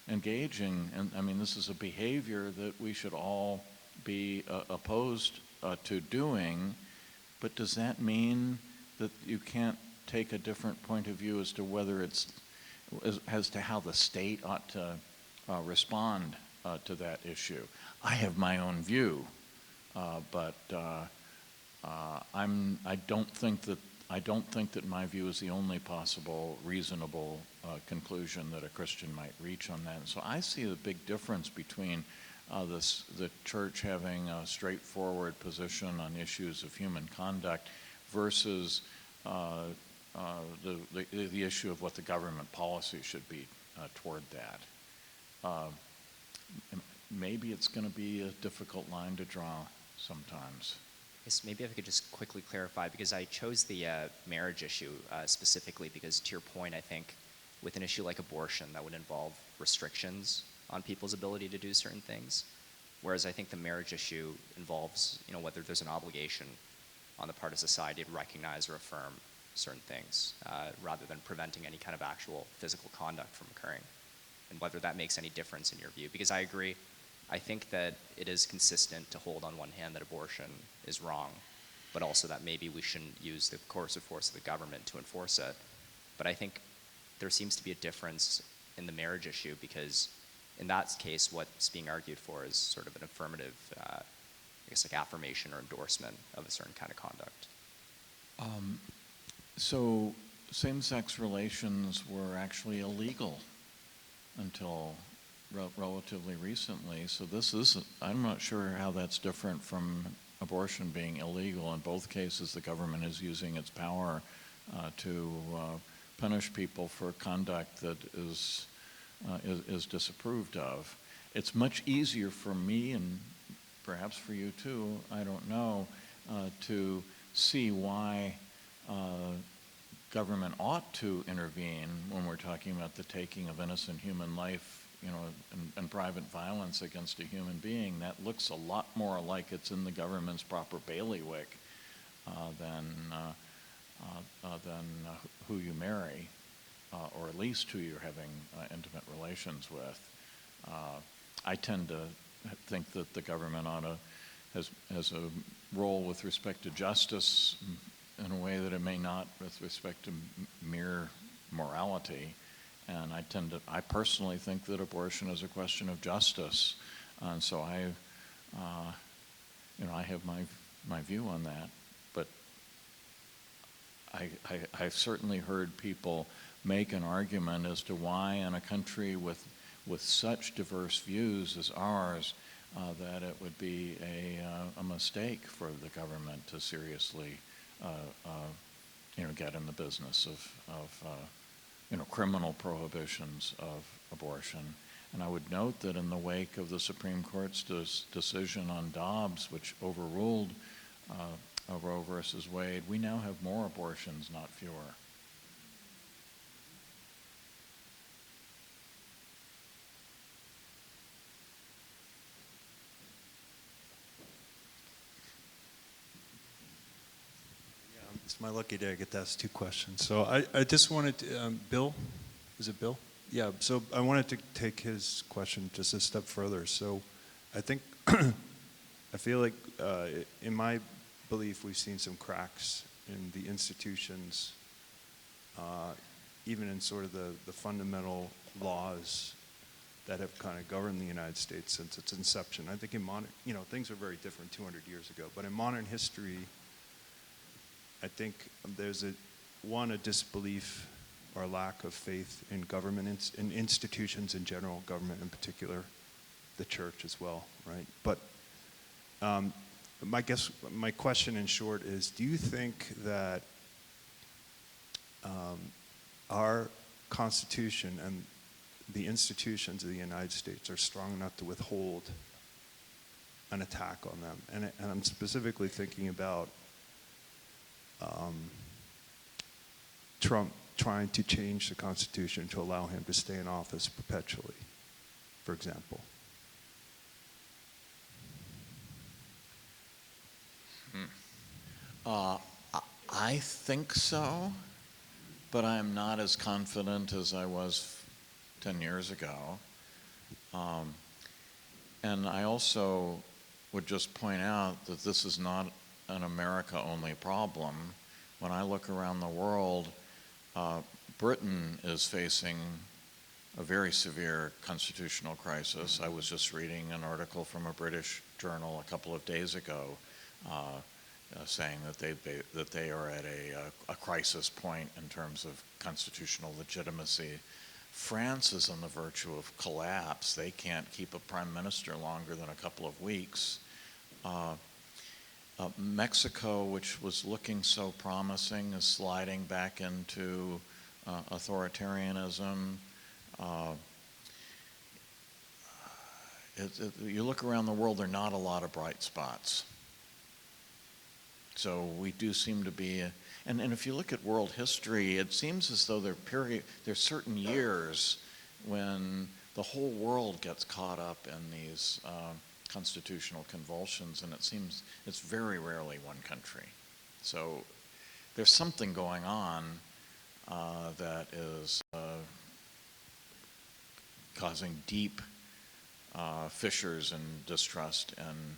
engaging. And I mean, this is a behavior that we should all be opposed to doing. But does that mean that you can't take a different point of view as to whether as to how the state ought to respond to that issue? I have my own view, but I don't think that my view is the only possible reasonable conclusion that a Christian might reach on that. And so I see a big difference between the church having a straightforward position on issues of human conduct versus the issue of what the government policy should be toward that. Maybe it's going to be a difficult line to draw sometimes. Yes, maybe if I could just quickly clarify, because I chose the marriage issue specifically because, to your point, I think with an issue like abortion, that would involve restrictions on people's ability to do certain things, whereas I think the marriage issue involves, whether there's an obligation on the part of society to recognize or affirm certain things, rather than preventing any kind of actual physical conduct from occurring, and whether that makes any difference in your view. Because I agree, I think that it is consistent to hold on one hand that abortion is wrong, but also that maybe we shouldn't use the coercive force of the government to enforce it. But I think there seems to be a difference in the marriage issue, because in that case, what's being argued for is sort of an affirmative, like affirmation or endorsement of a certain kind of conduct. So same-sex relations were actually illegal until relatively recently. So I'm not sure how that's different from abortion being illegal. In both cases, the government is using its power to punish people for conduct that is disapproved of. It's much easier for me, and perhaps for you too, I don't know, to see why government ought to intervene when we're talking about the taking of innocent human life, and private violence against a human being. That looks a lot more like it's in the government's proper bailiwick than who you marry, or at least who you're having intimate relations with. I tend to think that the government has a role with respect to justice in a way that it may not with respect to mere morality. And I personally think that abortion is a question of justice. And so I have my view on that. But I've certainly heard people make an argument as to why in a country with such diverse views as ours, that it would be a mistake for the government to seriously get in the business of criminal prohibitions of abortion. And I would note that in the wake of the Supreme Court's decision on Dobbs, which overruled Roe versus Wade, we now have more abortions, not fewer. It's my lucky day I get to ask two questions. So I just wanted to, Bill, is it Bill? Yeah, so I wanted to take his question just a step further. So I think, I feel like in my belief we've seen some cracks in the institutions, even in sort of the fundamental laws that have kind of governed the United States since its inception. I think in modern, things are very different 200 years ago, but in modern history, I think there's a disbelief or lack of faith in government, in institutions in general, government in particular, the church as well, right? But my question in short is, do you think that our Constitution and the institutions of the United States are strong enough to withhold an attack on them? And I'm specifically thinking about Trump trying to change the Constitution to allow him to stay in office perpetually, for example. I think so, but I'm not as confident as I was 10 years ago. And I also would just point out that this is not an America-only problem. When I look around the world, Britain is facing a very severe constitutional crisis. I was just reading an article from a British journal a couple of days ago saying that they are at a crisis point in terms of constitutional legitimacy. France is on the verge of collapse. They can't keep a prime minister longer than a couple of weeks. Mexico, which was looking so promising, is sliding back into authoritarianism. You look around the world, there are not a lot of bright spots. So we do seem to be, and if you look at world history, it seems as though there are certain years when the whole world gets caught up in these constitutional convulsions, and it seems it's very rarely one country. So there's something going on that is causing deep fissures and distrust in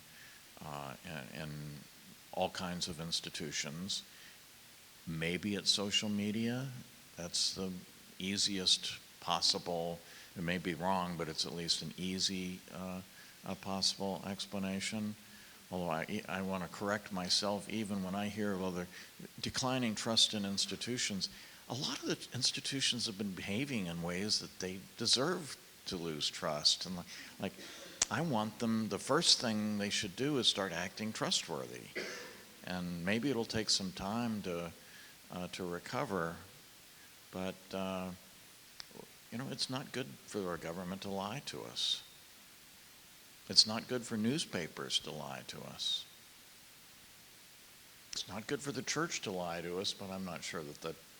all kinds of institutions. Maybe it's social media. That's the easiest possible, it may be wrong, but it's at least an easy possible explanation. Although I want to correct myself, even when I hear of other declining trust in institutions, a lot of the institutions have been behaving in ways that they deserve to lose trust. And like I want them, the first thing they should do is start acting trustworthy. And maybe it'll take some time to recover, but it's not good for our government to lie to us. It's not good for newspapers to lie to us. It's not good for the church to lie to us, but I'm not sure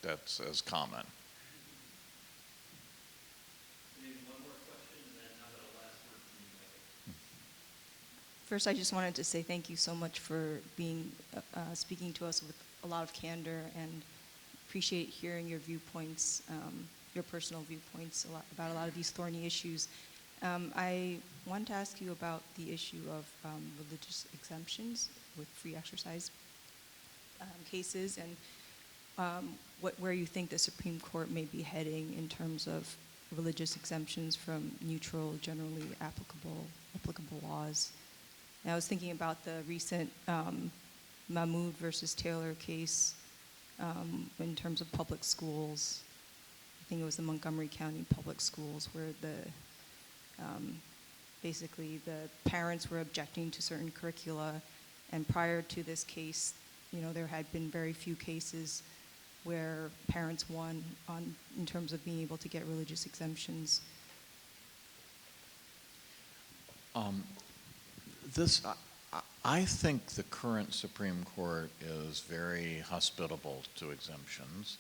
that's as common. First, I just wanted to say thank you so much for speaking to us with a lot of candor, and appreciate hearing your viewpoints, your personal viewpoints about a lot of these thorny issues. I wanted to ask you about the issue of religious exemptions with free exercise cases, and where you think the Supreme Court may be heading in terms of religious exemptions from neutral, generally applicable laws. And I was thinking about the recent Mahmoud versus Taylor case in terms of public schools. I think it was the Montgomery County Public Schools where basically the parents were objecting to certain curricula, and prior to this case, there had been very few cases where parents won in terms of being able to get religious exemptions. I think the current Supreme Court is very hospitable to exemptions,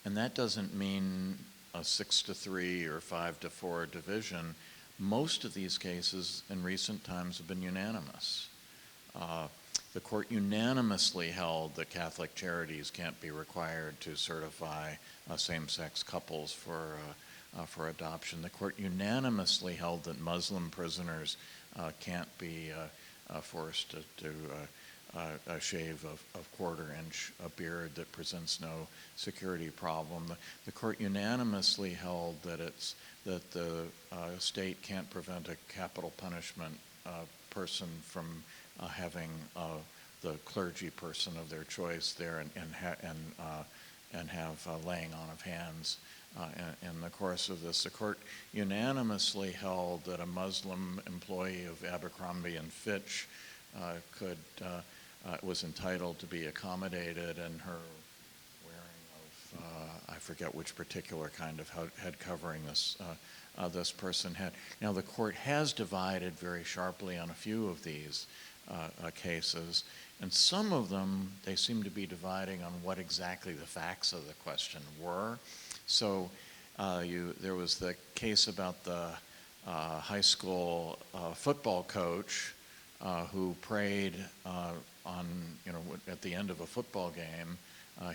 and that doesn't mean a 6-3 or 5-4 division. Most of these cases in recent times have been unanimous. The court unanimously held that Catholic charities can't be required to certify same-sex couples for adoption. The court unanimously held that Muslim prisoners can't be forced to shave a quarter-inch beard that presents no security problem. The court unanimously held that the state can't prevent a capital punishment person from having the clergy person of their choice there and have laying on of hands. In the course of this, the court unanimously held that a Muslim employee of Abercrombie and Fitch was entitled to be accommodated in her wearing of, I forget which particular kind of head covering this person had. Now the court has divided very sharply on a few of these cases, and some of them they seem to be dividing on what exactly the facts of the question were. So there was the case about the high school football coach who prayed at the end of a football game,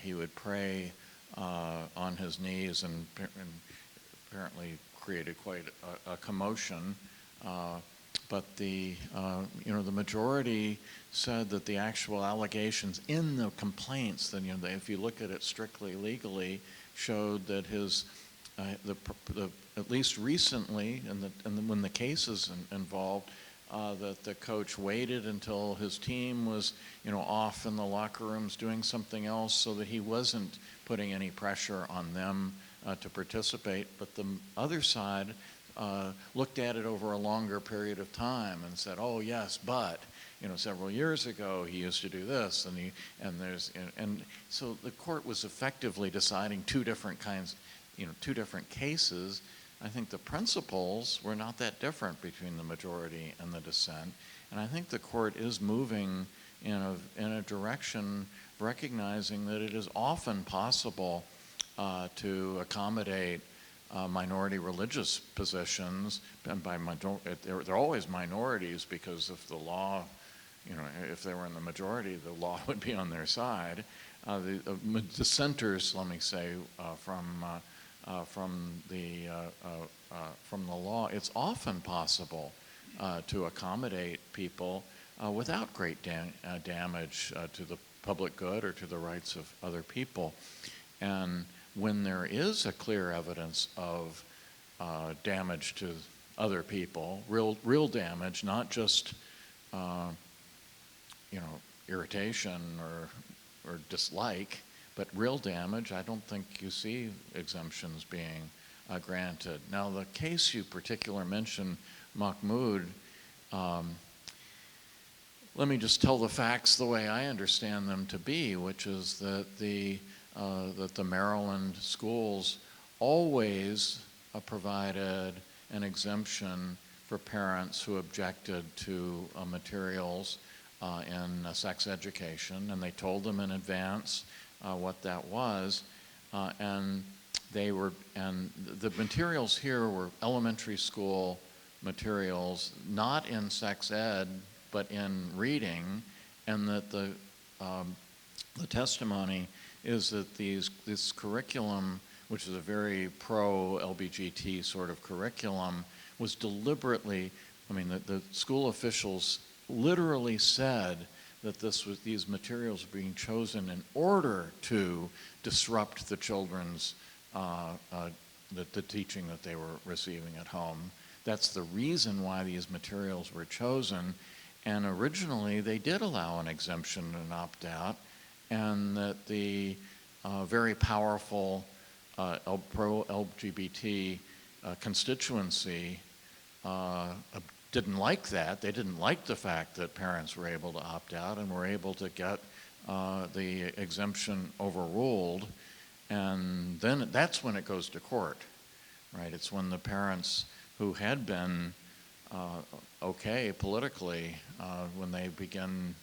he would pray on his knees and apparently created quite a commotion. But the majority said that the actual allegations in the complaints, then if you look at it strictly legally, showed that his at least recently, and when the cases involved, that the coach waited until his team was off in the locker rooms doing something else, so that he wasn't putting any pressure on them to participate. But the other side looked at it over a longer period of time and said, oh yes, but several years ago he used to do this, and so the court was effectively deciding two different cases. I think the principles were not that different between the majority and the dissent, and I think the court is moving in a direction recognizing that it is often possible to accommodate minority religious positions, and they're always minorities, because if the law, if they were in the majority, the law would be on their side. The dissenters, let me say, from the law, it's often possible to accommodate people without great damage to the public good or to the rights of other people. And when there is a clear evidence of damage to other people, real damage, not just irritation or dislike, but real damage, I don't think you see exemptions being granted. Now, the case you particularly mentioned, Mahmoud, let me just tell the facts the way I understand them to be, which is that the Maryland schools always provided an exemption for parents who objected to materials in sex education, and they told them in advance what that was, and the materials here were elementary school materials, not in sex ed, but in reading, and that the testimony is that this curriculum, which is a very pro-LBGT sort of curriculum, was deliberately, the school officials literally said that these materials were being chosen in order to disrupt the children's, the teaching that they were receiving at home. That's the reason why these materials were chosen. And originally, they did allow an exemption and opt-out, and that the very powerful pro-LGBT constituency didn't like that. They didn't like the fact that parents were able to opt out and were able to get the exemption overruled. And then that's when it goes to court, right? It's when the parents who had been okay politically, when they begin,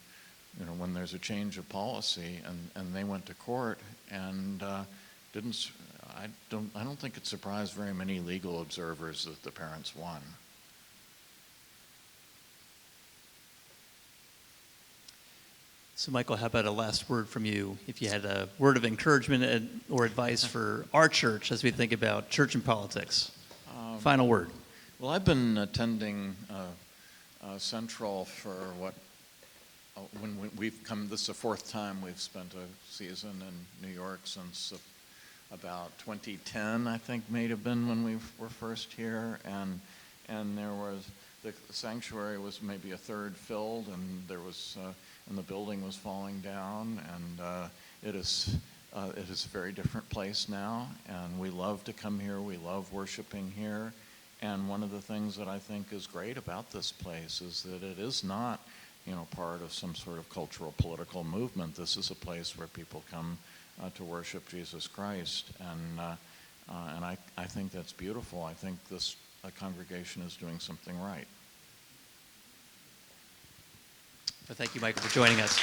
when there's a change of policy, and they went to court and I don't think it surprised very many legal observers that the parents won. So Michael, how about a last word from you? If you had a word of encouragement or advice for our church as we think about church and politics. Final word. Well, I've been attending Central for when we've come, this is the fourth time we've spent a season in New York since about 2010, I think may have been when we were first here, and there was, the sanctuary was maybe a third filled, and there was, and the building was falling down, and it is a very different place now, and we love to come here, we love worshiping here. And one of the things that I think is great about this place is that it is not, part of some sort of cultural political movement. This is a place where people come to worship Jesus Christ, and I think that's beautiful. I think this congregation is doing something right. Well, thank you, Michael, for joining us.